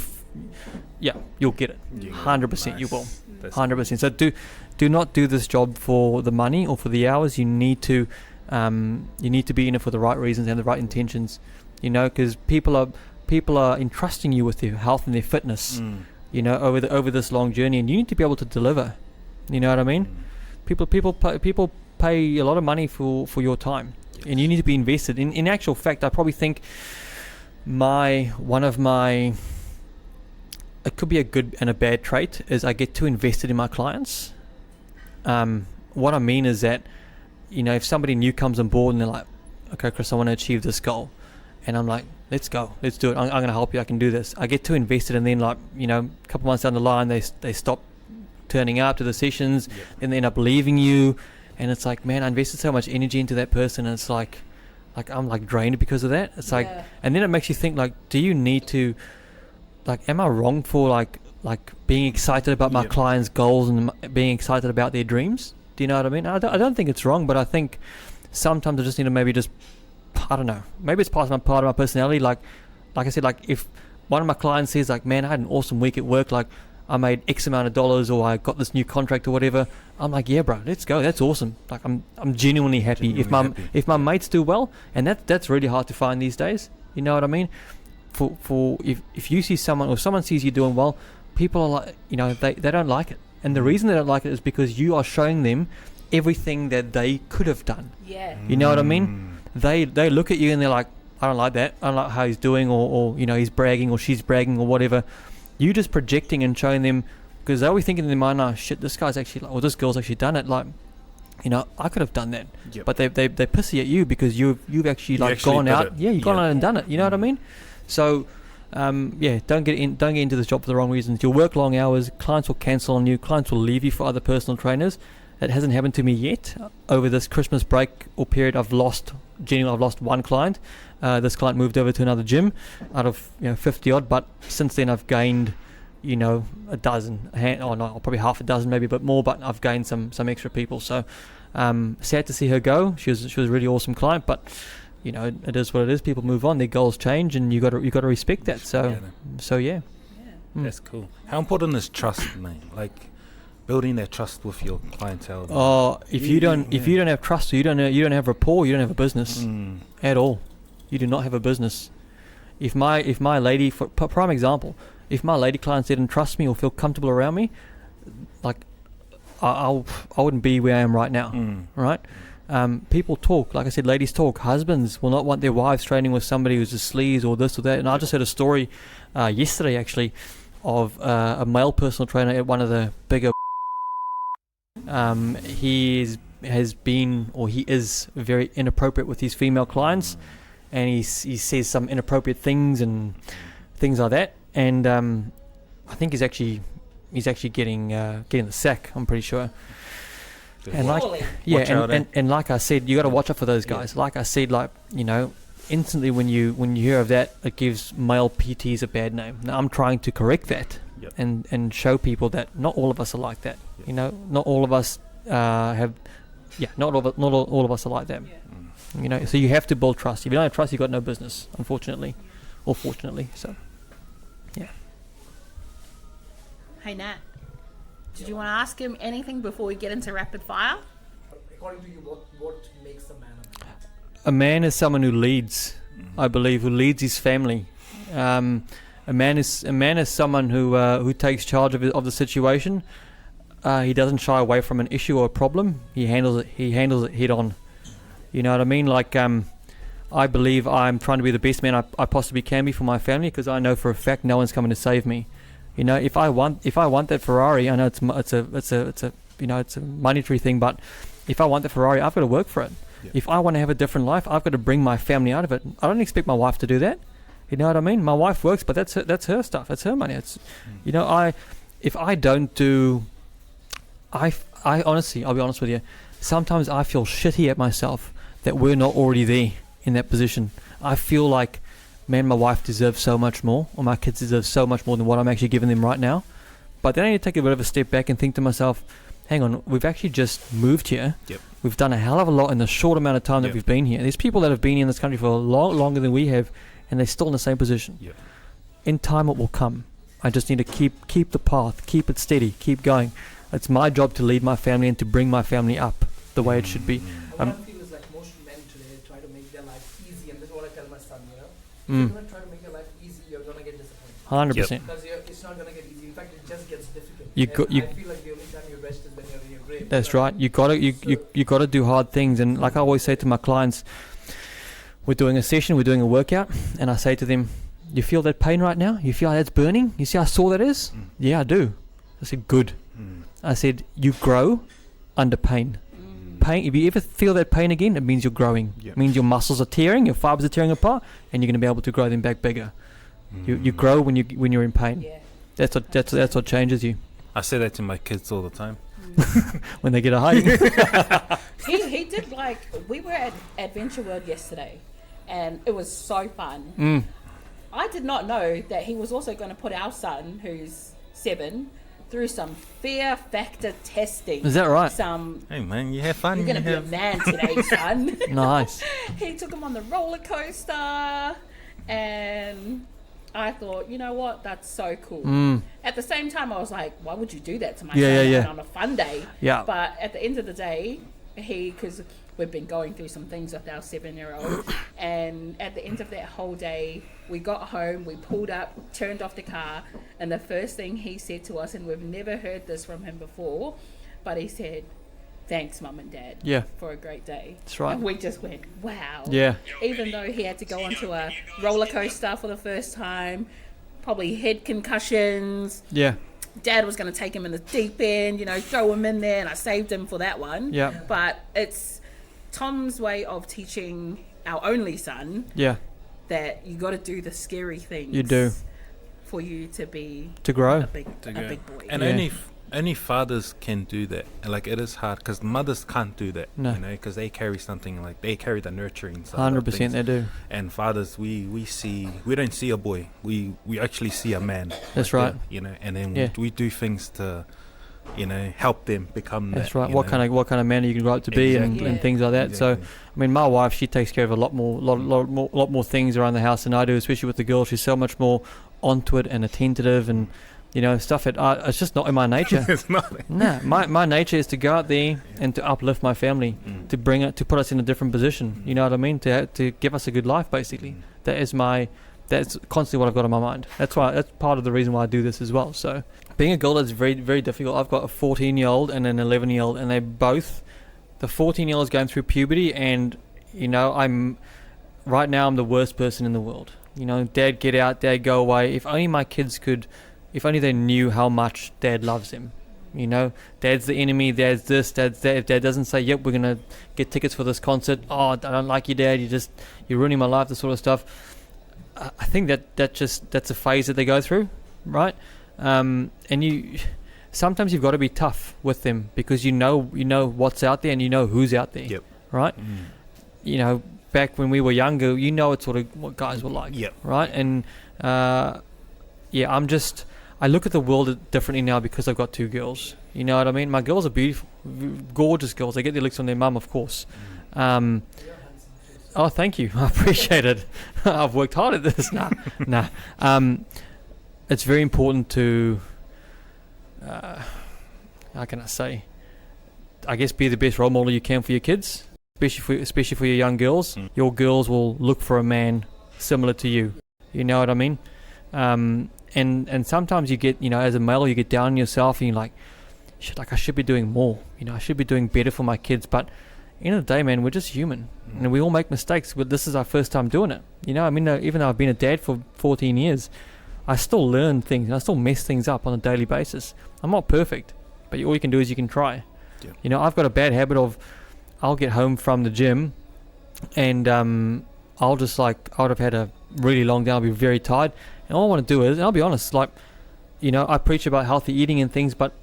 You'll get it. 100%. Nice. You will. 100%. So do not do this job for the money or for the hours. You need to be in it for the right reasons and the right intentions. Because people are entrusting you with their health and their fitness. Over this long journey, and you need to be able to deliver. You know what I mean? People pay a lot of money for your time, and you need to be invested. In actual fact, I probably think it could be a good and a bad trait is I get too invested in my clients. What I mean is that, if somebody new comes on board and they're like, okay, Chris, I want to achieve this goal. And I'm like, let's go, let's do it. I'm going to help you. I can do this. I get too invested, and then a couple months down the line, they stop turning up to the sessions and they end up leaving you. And it's like, man, I invested so much energy into that person. And it's like I'm like drained because of that. It's like, and then it makes you think like, do you need to, like, am I wrong for like being excited about my clients' goals and being excited about their dreams? Do you know what I mean? I don't think it's wrong, but I think sometimes I just need to maybe just, I don't know, maybe it's part of my personality. Like I said, like if one of my clients says like, man, I had an awesome week at work, like I made X amount of dollars, or I got this new contract or whatever, I'm like, yeah, bro, let's go. That's awesome. Like I'm genuinely happy. If my mates do well, and that's really hard to find these days. You know what I mean? For if you see someone, or someone sees you doing well, people are like, they don't like it, and the reason they don't like it is because you are showing them everything that they could have done. You know what I mean? They look at you and they're like, I don't like that. I don't like how he's doing, or he's bragging or she's bragging or whatever. You just projecting and showing them, because they'll be thinking in their mind, oh shit, this guy's actually, or this girl's actually done it. Like, I could have done that. But they pissy at you because you've actually gone out. You've gone out and done it. You know what I mean? So, don't get into this job for the wrong reasons. You'll work long hours. Clients will cancel on you. Clients will leave you for other personal trainers. It hasn't happened to me yet. Over this Christmas break or period, I've lost one client. This client moved over to another gym out of 50 odd, but since then I've gained a dozen, probably half a dozen, maybe a bit more, but I've gained some extra people. So sad to see her go. She was a really awesome client, but it is what it is. People move on, their goals change, and you got to respect that. So yeah. That's cool. How important is trust, mate? Like building that trust with your clientele. Oh, if you don't have trust, you don't have rapport, you don't have a business at all. You do not have a business. If my lady, for prime example, if my lady clients didn't trust me or feel comfortable around me, like I wouldn't be where I am right now, right? People talk, like I said, ladies talk. Husbands will not want their wives training with somebody who's a sleaze or this or that. And I just heard a story yesterday actually of a male personal trainer at one of the bigger. He is very inappropriate with his female clients, and he says some inappropriate things and things like that. And I think he's actually getting the sack. I'm pretty sure. And like, and like I said, you got to watch out for those guys. Like I said, instantly when you hear of that, it gives male PTs a bad name. Now I'm trying to correct that. Yep. and show people that not all of us are like that. Yep. You know, not all of us not all of us are like that. You know, so you have to build trust. If you don't have trust, you've got no business, unfortunately, or fortunately. So, yeah. Hey Nat, did you want to ask him anything before we get into rapid fire? According to you, what makes a man a man? A man is someone who leads, I believe, who leads his family. A man is someone who takes charge of the situation. He doesn't shy away from an issue or a problem. He handles it head on. You know what I mean? Like, I believe I'm trying to be the best man I possibly can be for my family, because I know for a fact no one's coming to save me. You know, if I want that Ferrari, I know it's a monetary thing, but if I want that Ferrari, I've got to work for it. Yeah. If I want to have a different life, I've got to bring my family out of it. I don't expect my wife to do that. You know what I mean? My wife works, but that's her stuff. That's her money. It's, you know, if I don't do, I honestly, I'll be honest with you, sometimes I feel shitty at myself that we're not already there in that position. I feel like, man, my wife deserves so much more, or my kids deserve so much more than what I'm actually giving them right now. But then I need to take a bit of a step back and think to myself, hang on, we've actually just moved here. Yep. We've done a hell of a lot in the short amount of time that we've been here. There's people that have been in this country for a lot longer than we have, and they're still in the same position. Yep. In time it will come. I just need to keep the path, keep it steady, keep going. It's my job to lead my family and to bring my family up the way it should be. What I feel is like most men today try to make their life easy, and this is what I tell my son, you know? If you're gonna try to make your life easy, you're gonna get disappointed. 100%. Because it's not gonna get easy. In fact, it just gets difficult. You I feel like the only time you rest is when you're in your grave. That's right. You gotta do hard things, and like I always say to my clients, we're doing a session, we're doing a workout, and I say to them, you feel that pain right now? You feel how that's burning? You see how sore that is? Yeah, I do. I said, good. I said, you grow under pain. Pain. If you ever feel that pain again, it means you're growing. Yep. It means your muscles are tearing, your fibers are tearing apart, and you're going to be able to grow them back bigger. You grow when you're in pain. Yeah. That's what changes you. I say that to my kids all the time. When they get a high. He did, like, we were at Adventure World yesterday, and it was so fun. I did not know that he was also going to put our son, who's 7, through some fear factor testing. Is that right? Hey man, you have fun. You're going to be a man today, son. Nice. He took him on the roller coaster, and I thought, you know what, that's so cool. At the same time, I was like, why would you do that to my son on a fun day? Yeah. But at the end of the day, because we've been going through some things with our 7-year-old, and at the end of that whole day, we got home, we pulled up, turned off the car, and the first thing he said to us, and we've never heard this from him before, but he said, thanks, Mum and Dad, for a great day. That's right. And we just went, wow. Yeah. Even though he had to go onto a roller coaster for the first time, probably head concussions. Yeah. Dad was going to take him in the deep end, you know, throw him in there, and I saved him for that one. Yeah. But it's Tom's way of teaching our only son that you got to do the scary things. You do. For you to grow. a big boy. And only fathers can do that. And like, it is hard because mothers can't do that. No. You know, because they carry something, like they carry the nurturing side. 100% they do. And fathers, we don't see a boy. We actually see a man. That's like right. that, you know, and then we do things to, you know, help them become That's that. right. What kind of man you can grow up to be, and things like that. Exactly. So, I mean, my wife, she takes care of a lot more things around the house than I do, especially with the girls. She's so much more onto it and attentive, and you know, stuff that it's just not in my nature. It's not. No, my nature is to go out there and to uplift my family, to put us in a different position. You know what I mean? To give us a good life, basically. That's constantly what I've got on my mind. That's part of the reason why I do this as well. So, being a girl is very, very difficult. I've got a 14-year-old and an 11-year-old, and the 14-year-old is going through puberty, and you know, I'm the worst person in the world. You know, Dad, get out, Dad, go away. If only they knew how much Dad loves them. You know, Dad's the enemy, Dad's this, Dad's that. If Dad doesn't say, yep, we're going to get tickets for this concert. Oh, I don't like you, Dad. You're ruining my life, this sort of stuff. I think that's a phase that they go through, right? And sometimes you've got to be tough with them because you know what's out there and you know who's out there, right? You know, back when we were younger, you know, it's sort of what guys were like, Yep. right? And I look at the world differently now because I've got 2 girls. You know what I mean? My girls are beautiful, gorgeous girls. They get their licks on their mum, of course. Oh, thank you. I appreciate it. I've worked hard at this. Nah. It's very important to, how can I say? I guess be the best role model you can for your kids, especially for your young girls. Your girls will look for a man similar to you. You know what I mean? And sometimes you get, you know, as a male, you get down on yourself and you're like, shit, like I should be doing more. You know, I should be doing better for my kids. But end of the day, man, we're just human, and we all make mistakes. But this is our first time doing it. You know, I mean, even though I've been a dad for 14 years, I still learn things and I still mess things up on a daily basis. I'm not perfect, but all you can do is you can try. Yeah. You know, I've got a bad habit of, I'll get home from the gym, and I'll just I would have had a really long day. I'll be very tired, and all I want to do is, and I'll be honest, like, you know, I preach about healthy eating and things, but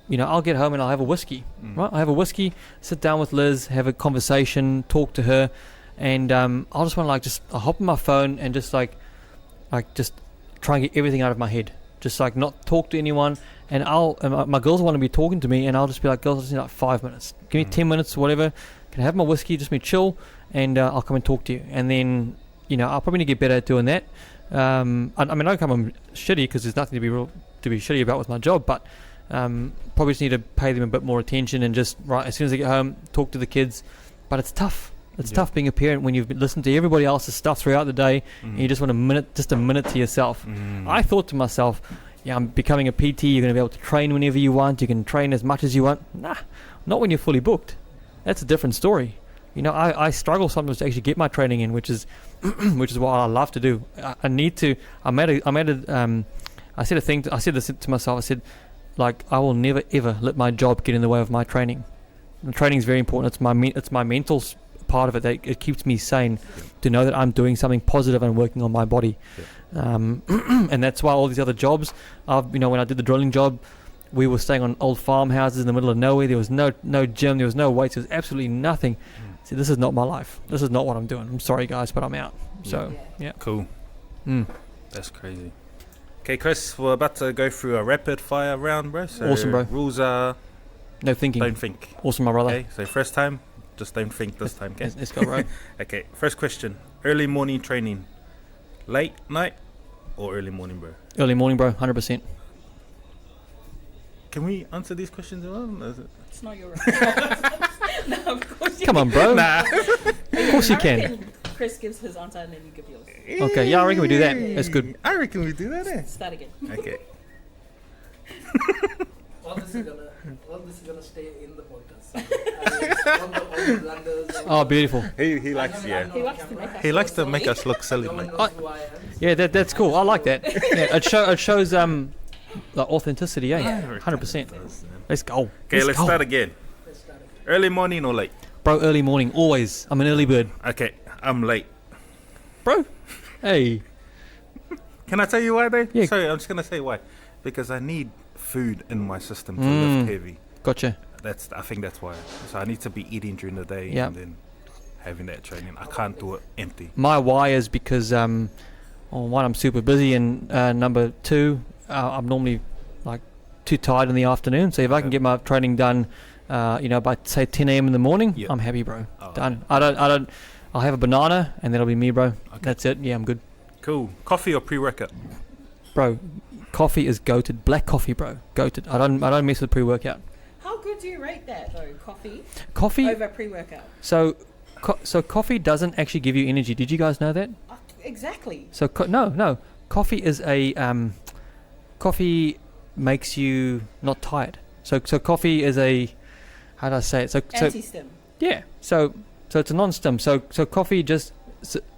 you know, I'll get home and I'll have a whiskey, right? I have a whiskey, sit down with Liz, have a conversation, talk to her, and I'll just want to I'll hop on my phone and just just try and get everything out of my head, just like not talk to anyone. And my girls want to be talking to me, and I'll just be like, girls, I just need like 5 minutes, give me 10 minutes or whatever. Can I have my whiskey, just me chill, and I'll come and talk to you. And then, you know, I'll probably need to get better at doing that. I mean, I don't come shitty because there's nothing to be shitty about with my job, but probably just need to pay them a bit more attention and just, right, as soon as I get home, talk to the kids. But it's tough. It's tough being a parent when you've listened to everybody else's stuff throughout the day, and you just want a minute to yourself. I thought to myself, yeah, I'm becoming a PT, you're going to be able to train whenever you want, you can train as much as you want. Nah, not when you're fully booked. That's a different story. You know, I struggle sometimes to actually get my training in, which is what I love to do. I need to. I said this to myself. I said, like, I will never ever let my job get in the way of my training. And training is very important. It's my mental part of it that it keeps me sane, to know that I'm doing something positive and working on my body. And that's why all these other jobs, you know, when I did the drilling job, we were staying on old farmhouses in the middle of nowhere. There was no gym, there was no weights, there was absolutely nothing. See, this is not my life. This is not what I'm doing. I'm sorry, guys, but I'm out. So, yeah. Cool. That's crazy. Okay, Chris, we're about to go through a rapid fire round, bro. So awesome, bro. Rules are no thinking. Don't think. Awesome, my brother. Okay, so first time, just don't think this time, okay? Let's go, bro. Okay, first question. Early morning training, late night or early morning, bro? Early morning, bro, 100%. Can we answer these questions as well? It's not your right. No, of course you Come on, bro. Nah. Of course you can. Chris gives his answer and then you give yours. Okay, yeah, I reckon we do that. That's good. I reckon we do that, eh? Start again. Okay. All this is gonna stay in the podcast. All the blunders. Oh, beautiful. He likes, yeah. He likes to make us He likes to make us look silly, No one mate. knows who I am. Yeah, that's cool. I like that. Yeah, it shows the authenticity, eh? 100%. Let's go. Okay, let's go. start again. Let's start again. Early morning or late? Bro, early morning, always. I'm an early bird. Okay, I'm late. Bro, hey. Can I tell you why though? Yeah. Sorry, I'm just gonna say why. Because I need food in my system to lift heavy. Gotcha. I think that's why. So I need to be eating during the day Yeah. and then having that training. I can't do it empty. My why is because, one, I'm super busy, and number two, I'm normally like too tired in the afternoon. So if I can get my training done, by say 10 a.m. in the morning, Yeah. I'm happy, bro. Oh, Done. I'll have a banana and that'll be me, bro. Okay. That's it. Yeah, I'm good. Cool. Coffee or pre-workout? Bro, coffee is goated. Black coffee, bro. Goated. I don't mess with pre-workout. How good do you rate that though? Coffee. Over pre-workout. So coffee doesn't actually give you energy. Did you guys know that? Exactly. So no. Coffee is coffee makes you not tired. So coffee is how do I say it? So Anti-stim. yeah. So it's a non-stim. So coffee just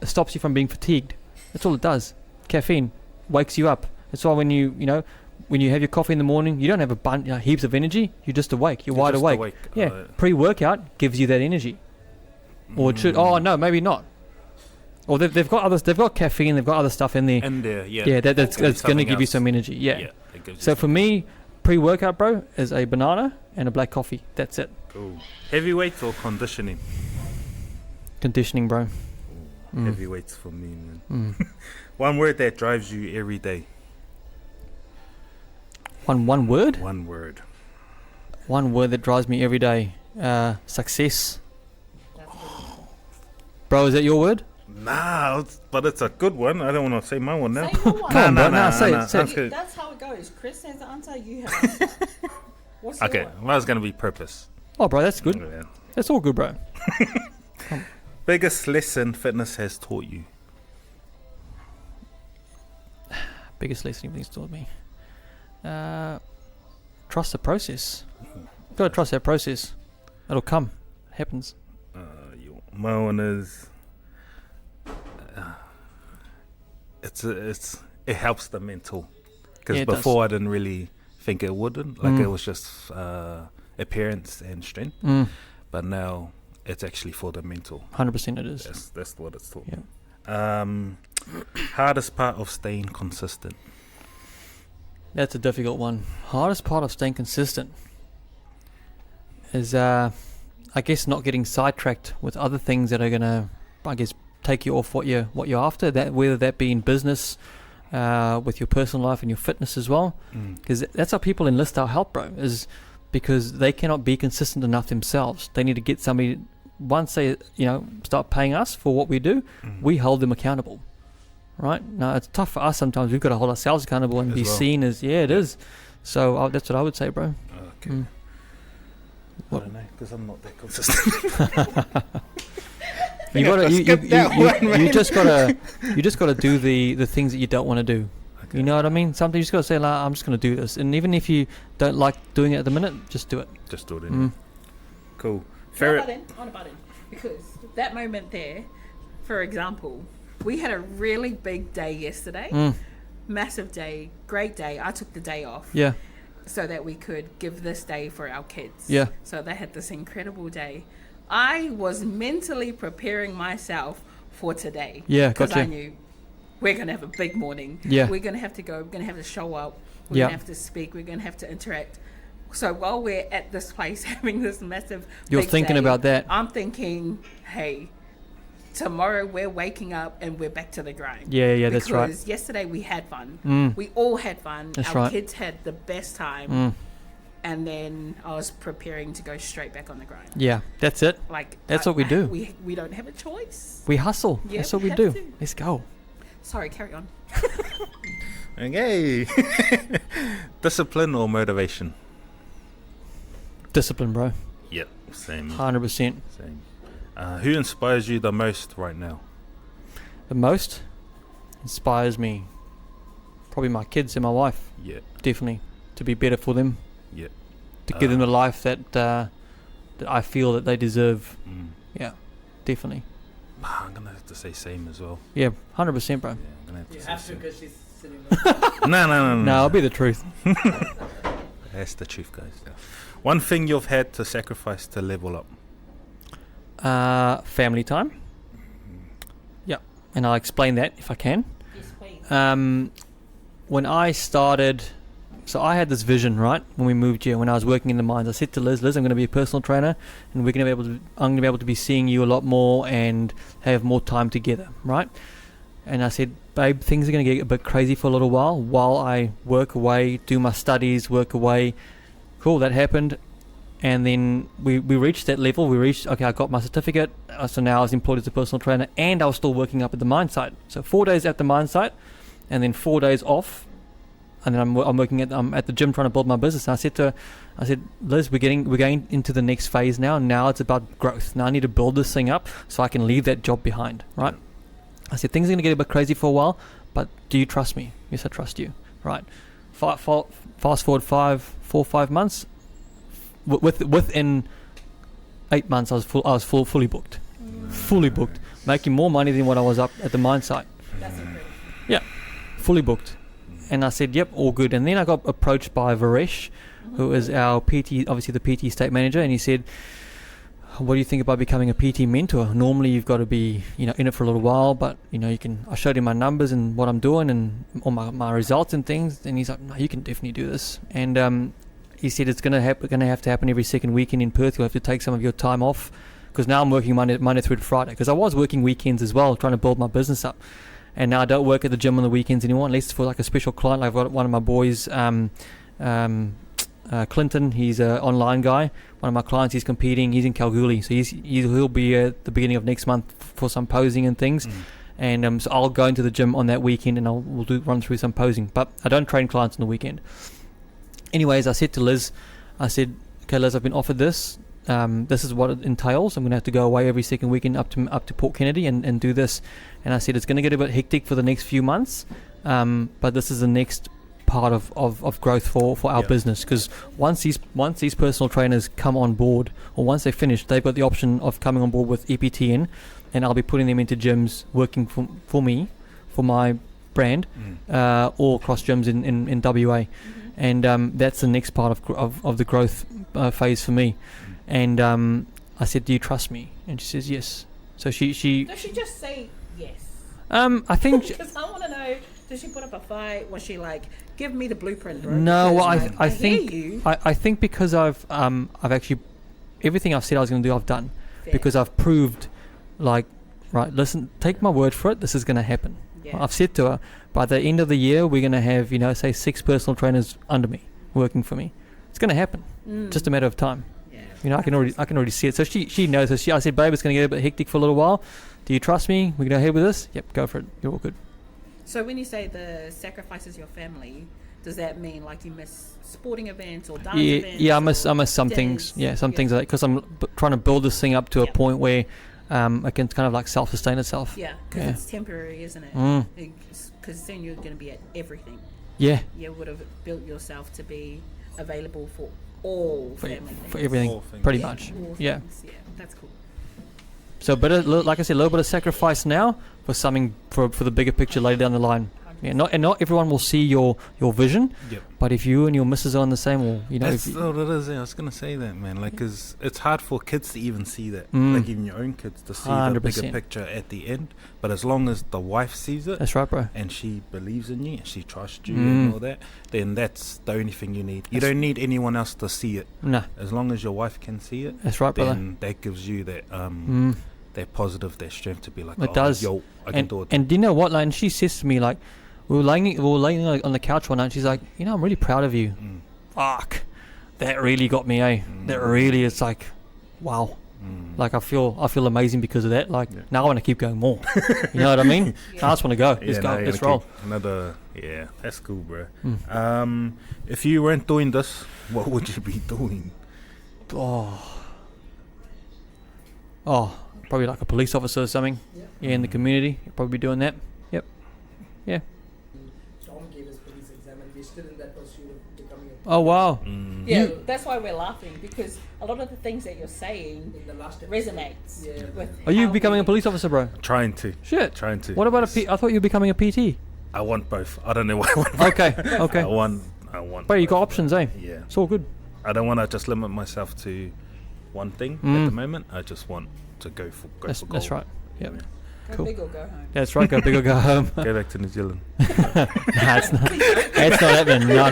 stops you from being fatigued. That's all it does. Caffeine wakes you up. That's why when you have your coffee in the morning, you don't have heaps of energy. You're just awake. You're wide just awake. Yeah. Pre-workout gives you that energy. Or it should. Oh no, maybe not. Or they've got others. They've got caffeine. They've got other stuff in there. In there, yeah. Yeah, that's going to something give you else. some energy. Yeah. it gives you So for me, pre-workout, bro, is a banana and a black coffee. That's it. Cool. Heavyweight or conditioning? Conditioning, bro. Heavyweights for me, man. One word that drives you every day. One word? One word. One word that drives me every day. Success. Bro, is that your word? Nah, but it's a good one. I don't want to say my one now. Say your one. Come on, bro. Nah, say it. That's good. That's how it goes. Chris has the answer, you have the answer. What's your Okay, one? well, it's going to be purpose. Oh, bro, that's good. Yeah. That's all good, bro. Biggest lesson fitness has taught you? Biggest lesson anything's taught me. Trust the process. Got to trust that process. It'll come. It happens. My one is it helps the mental, because Yeah, it before I didn't really think it wouldn't, like it was just appearance and strength, but now it's actually for the mental. 100% it is. That's what it's taught. Yeah. Hardest part of staying consistent. That's a difficult one. Hardest part of staying consistent is, I guess, not getting sidetracked with other things that are gonna, I guess, take you off what you're after. That, whether that be in business, with your personal life and your fitness as well. Because that's how people enlist our help, bro. Is because they cannot be consistent enough themselves. They need to get somebody. Once they, start paying us for what we do, we hold them accountable. Right? Now, it's tough for us sometimes. We've got to hold ourselves accountable and As be well. seen as, it is. So that's what I would say, bro. Okay. I don't know, because I'm not that consistent. You just gotta do the things that you don't want to do. Okay. You know what I mean? Sometimes you just gotta say, like, I'm just gonna do this, and even if you don't like doing it at the minute, just do it. Just do it. In. Cool. On a button. Because that moment there, for example, we had a really big day yesterday. Massive day, great day. I took the day off. Yeah. So that we could give this day for our kids. Yeah. So they had this incredible day. I was mentally preparing myself for today. Yeah, Because gotcha. I knew we're going to have a big morning. Yeah. We're going to have to go. We're going to have to show up. We're Yeah. going to have to speak. We're going to have to interact. So while we're at this place having this massive You're big thinking day, about that. I'm thinking, hey, tomorrow we're waking up and we're back to the grind. Yeah, that's right. Because yesterday we had fun. We all had fun. That's Our right. kids had the best time. And then I was preparing to go straight back on the grind. Yeah, that's it. Like That's what we do. We don't have a choice. We hustle. Yeah, That's what we we do. have to. Let's go. Sorry, carry on. Okay. Discipline or motivation? Discipline, bro. Yep. Same. 100%. Same. Who inspires you the most right now? The most inspires me, probably my kids and my wife. Yeah. Definitely, to be better for them. Yeah. To give them the life that I feel that they deserve. Yeah, definitely. I'm gonna have to say same as well. Yeah, 100%, bro. Yeah, I'm gonna have to You say have to same. because she's sitting there. No. No, I'll be the truth. That's the truth, guys. Yeah. One thing you've had to sacrifice to level up. Family time. Yeah, and I'll explain that if I can. Yes, please. When I started, so I had this vision, right? When we moved here, when I was working in the mines, I said to Liz, I'm going to be a personal trainer, and I'm going to be able to be seeing you a lot more and have more time together, right? And I said, babe, things are going to get a bit crazy for a little while I work away, do my studies, work away. Cool, that happened. And then we reached that level. I got my certificate. So now I was employed as a personal trainer, and I was still working up at the mine site. So 4 days at the mine site, and then 4 days off. And then I'm working at the gym trying to build my business. And I said, Liz, we're going into the next phase now. Now it's about growth. Now I need to build this thing up so I can leave that job behind, right? I said, things are going to get a bit crazy for a while, but do you trust me? Yes, I trust you, right? Fast forward 4 or 5 months. Within 8 months, I was fully booked, making more money than what I was up at the mine site. That's incredible. Yeah, fully booked. And I said, yep, all good. And then I got approached by Varesh, who is our PT, obviously the PT state manager, and he said, what do you think about becoming a PT mentor? Normally you've got to be, in it for a little while, but you can. I showed him my numbers and what I'm doing and all my results and things, and he's like, no, you can definitely do this. And he said it's going to have to happen every second weekend in Perth. You'll have to take some of your time off because now I'm working Monday through to Friday, because I was working weekends as well, trying to build my business up. And now I don't work at the gym on the weekends anymore, unless for like a special client. Like I've got one of my boys, Clinton, he's an online guy. One of my clients, he's competing. He's in Kalgoorlie, so he'll be at the beginning of next month for some posing and things. And so I'll go into the gym on that weekend, and we'll run through some posing. But I don't train clients on the weekend. Anyways, I said to Liz, okay, Liz, I've been offered this. This is what it entails. I'm going to have to go away every second weekend up to Port Kennedy and do this. And I said it's going to get a bit hectic for the next few months, but this is the next part of growth for our business, because once these personal trainers come on board, or once they finish, they've got the option of coming on board with EPTN, and I'll be putting them into gyms working for me, for my brand, or cross gyms in WA. And that's the next part of the growth phase for me. And I said, do you trust me? And she says yes. So she Does she just say yes? I think Because I want to know, did she put up a fight? Was she like, give me the blueprint, bro? no. Well, I hear think you. I think because I've actually, everything I've said I was going to do, I've done. Fair. Because I've proved, like, right, listen, take my word for it, this is going to happen. Yeah. I've said to her, by the end of the year, we're going to have, say 6 personal trainers under me, working for me. It's going to happen. Just a matter of time. Yeah. I can already see it. So she knows. So I said, babe, it's going to get a bit hectic for a little while. Do you trust me? We're going to go ahead with this? Yep, go for it. You're all good. So when you say the sacrifices your family, does that mean like you miss sporting events or dance events? Yeah, I miss some things. Yeah, some things like, because I'm trying to build this thing up to a point where it can kind of like self-sustain itself. Yeah, because it's temporary, isn't it? Because then you're going to be at everything. Yeah. You would have built yourself to be available for all family things. For everything, pretty much. All Yeah. things, yeah, that's cool. So, but like I said, a little bit of sacrifice now for something for the bigger picture later down the line. Yeah, not everyone will see your vision. Yep. But if you and your missus are on the same, or That's what it is. Yeah, I was gonna say that, man. Like, 'cause it's hard for kids to even see that. Mm. Like, even your own kids to see the 100%. bigger picture at the end. But as long as the wife sees it, that's right, bro. and she believes in you, and she trusts you, and all that, then that's the only thing you need. You don't need anyone else to see it. Nah, As long as your wife can see it, that's right, brother. then that gives you that that positive, that strength to be like, It does. Yo, I can do it. And do you know what? Like, and she says to me, like, we were laying on the couch one night. And she's like, I'm really proud of you. Fuck, that really got me, eh? That really is like, wow. Like I feel amazing because of that. Like now I want to keep going more. You know what I mean? I just want to go. Let's go. Let's roll. That's cool, bro. If you weren't doing this, what would you be doing? Oh, probably like a police officer or something. Yeah, in the community. Probably be doing that. Yep. Yeah. Tom gave his police exam and we're still in that pursuit of becoming a Oh wow. Yeah, that's why we're laughing, because a lot of the things that you're saying in the last episode. resonates Yeah. with. Are you how becoming we- a police officer, bro? Trying to. Shit. What about I thought you were becoming a PT. I want both. I don't know why I want both. Okay. Okay. I want. But you got both, options, bro. eh? Yeah. It's all good. I don't want to just limit myself to one thing at the moment. I just want to go for gold. That's right. Yep. Yeah. Go Cool. big or go home. That's right. Go big or go home. Go back to New Zealand. Nah, it's not. It's not happening. No.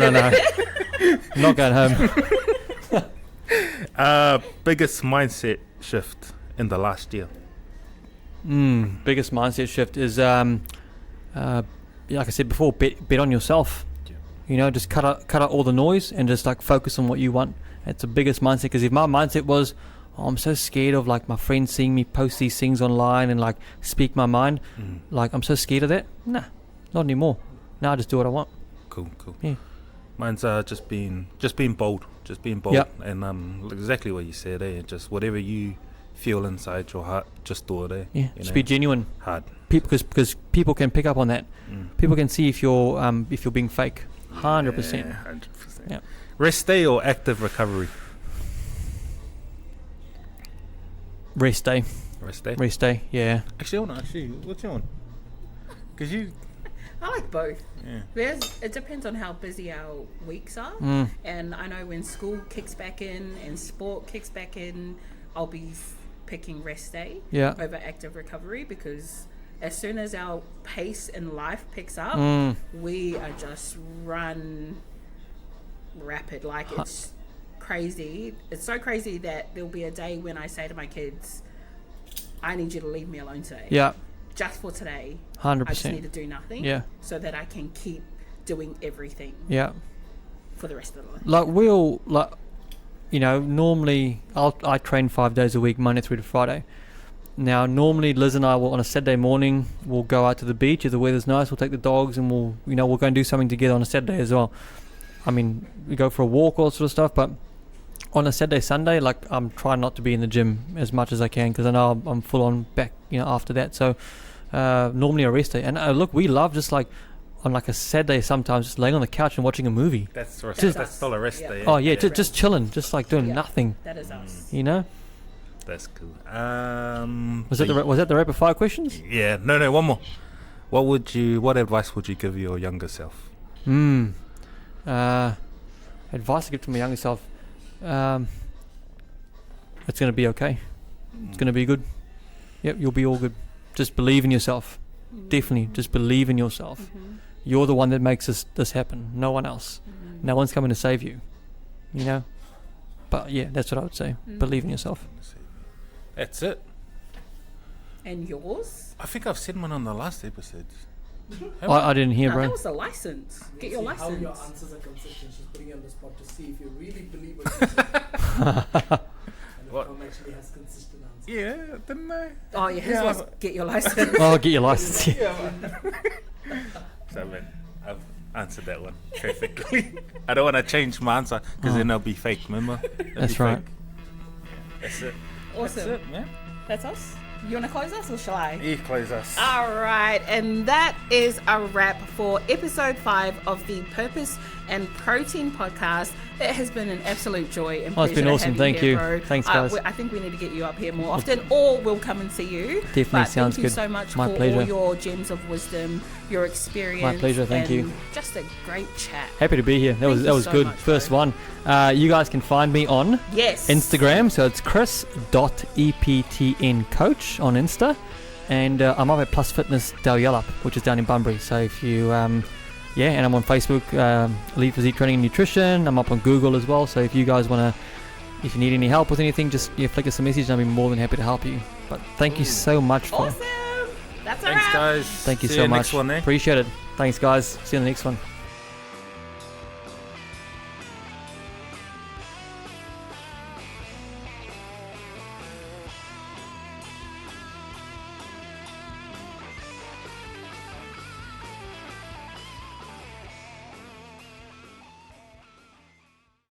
Not going home. Biggest mindset shift in the last year. Biggest mindset shift is, like I said before, bet on yourself. Yeah. Just cut out all the noise and just like focus on what you want. It's the biggest mindset. Because if my mindset was, I'm so scared of like my friends seeing me post these things online and like speak my mind, like I'm so scared of that. Nah, not anymore. Now I just do what I want. Cool. Yeah. Mine's just being bold. Yep. And exactly what you said, eh? Just whatever you feel inside your heart, just do it, eh? Yeah, just be genuine. Hard. Because people can pick up on that. People can see if you're being fake. 100%. Yeah, 100%. Yeah. Rest day or active recovery? Rest day. Rest day. Yeah. Actually, I want to ask you, what's your one? Because you... I like both. Yeah. It depends on how busy our weeks are. And I know when school kicks back in and sport kicks back in, I'll be picking rest day over active recovery, because as soon as our pace in life picks up, we are just run rapid. Like, it's crazy. It's so crazy that there'll be a day when I say to my kids, I need you to leave me alone today. Yeah. Just for today. 100%. I just need to do nothing. Yeah. So that I can keep doing everything. Yeah. For the rest of the life. Like we'll normally I train 5 days a week, Monday through to Friday. Now normally Liz and I will on a Saturday morning we'll go out to the beach if the weather's nice. We'll take the dogs and we'll go and do something together on a Saturday as well. I mean, we go for a walk, all sort of stuff, but on a Saturday, Sunday, like I'm trying not to be in the gym as much as I can because I know I'm full on back, after that. So normally a rest day. And look, we love just like on like a Saturday sometimes just laying on the couch and watching a movie. That's still a rest Yeah. day. Oh yeah, just chilling, just like doing nothing. That is us. That's cool. Was that the rapid fire questions? Yeah. No. One more. What advice would you give your younger self? Advice to give to my younger self. It's gonna be okay. It's gonna be good. Yep, you'll be all good. Just believe in yourself. Definitely, just believe in yourself. You're the one that makes this happen. No one else. No one's coming to save you. But yeah, that's what I would say. Believe in yourself. That's it. And yours? I think I've said one on the last episode. I didn't hear, No, bro. that was the license. Get your How your license. answers are consistent. She's putting you on the spot to see if you really believe what you say. And if What? Tom actually has consistent answers. Yeah, didn't I? Oh yeah, his was get your license. Oh, get your license. So man, I've answered that one perfectly. I don't want to change my answer because then it'll be fake. Remember? That's right. That's it. Awesome. That's it, man. That's us. You want to close us or shall I? You close us. All right, and that is a wrap for episode 5 of the Purpose and Protein podcast. It has been an absolute joy and Oh, it's pleasure been to awesome. have Thank here, you. bro. Thanks, guys. I think we need to get you up here more often, or we'll come and see you. Definitely But sounds thank you good. so much My for pleasure. all your gems of wisdom, your experience. My pleasure, thank you. and Just a great chat. Happy to be here. Thank you That was so good. much, First bro. one. You guys can find me on Yes. Instagram. So it's chris.eptncoach on Insta. And I'm up at Plus Fitness Dalyellup, which is down in Bunbury. So if you, and I'm on Facebook, Elite Physique Training and Nutrition. I'm up on Google as well. So if you guys want to, if you need any help with anything, just flick us a message and I'll be more than happy to help you. But thank you so much for. Awesome. That's a Thanks, wrap. guys. Thank you See so you much. Next one, eh? Appreciate it. Thanks, guys. See you in the next one.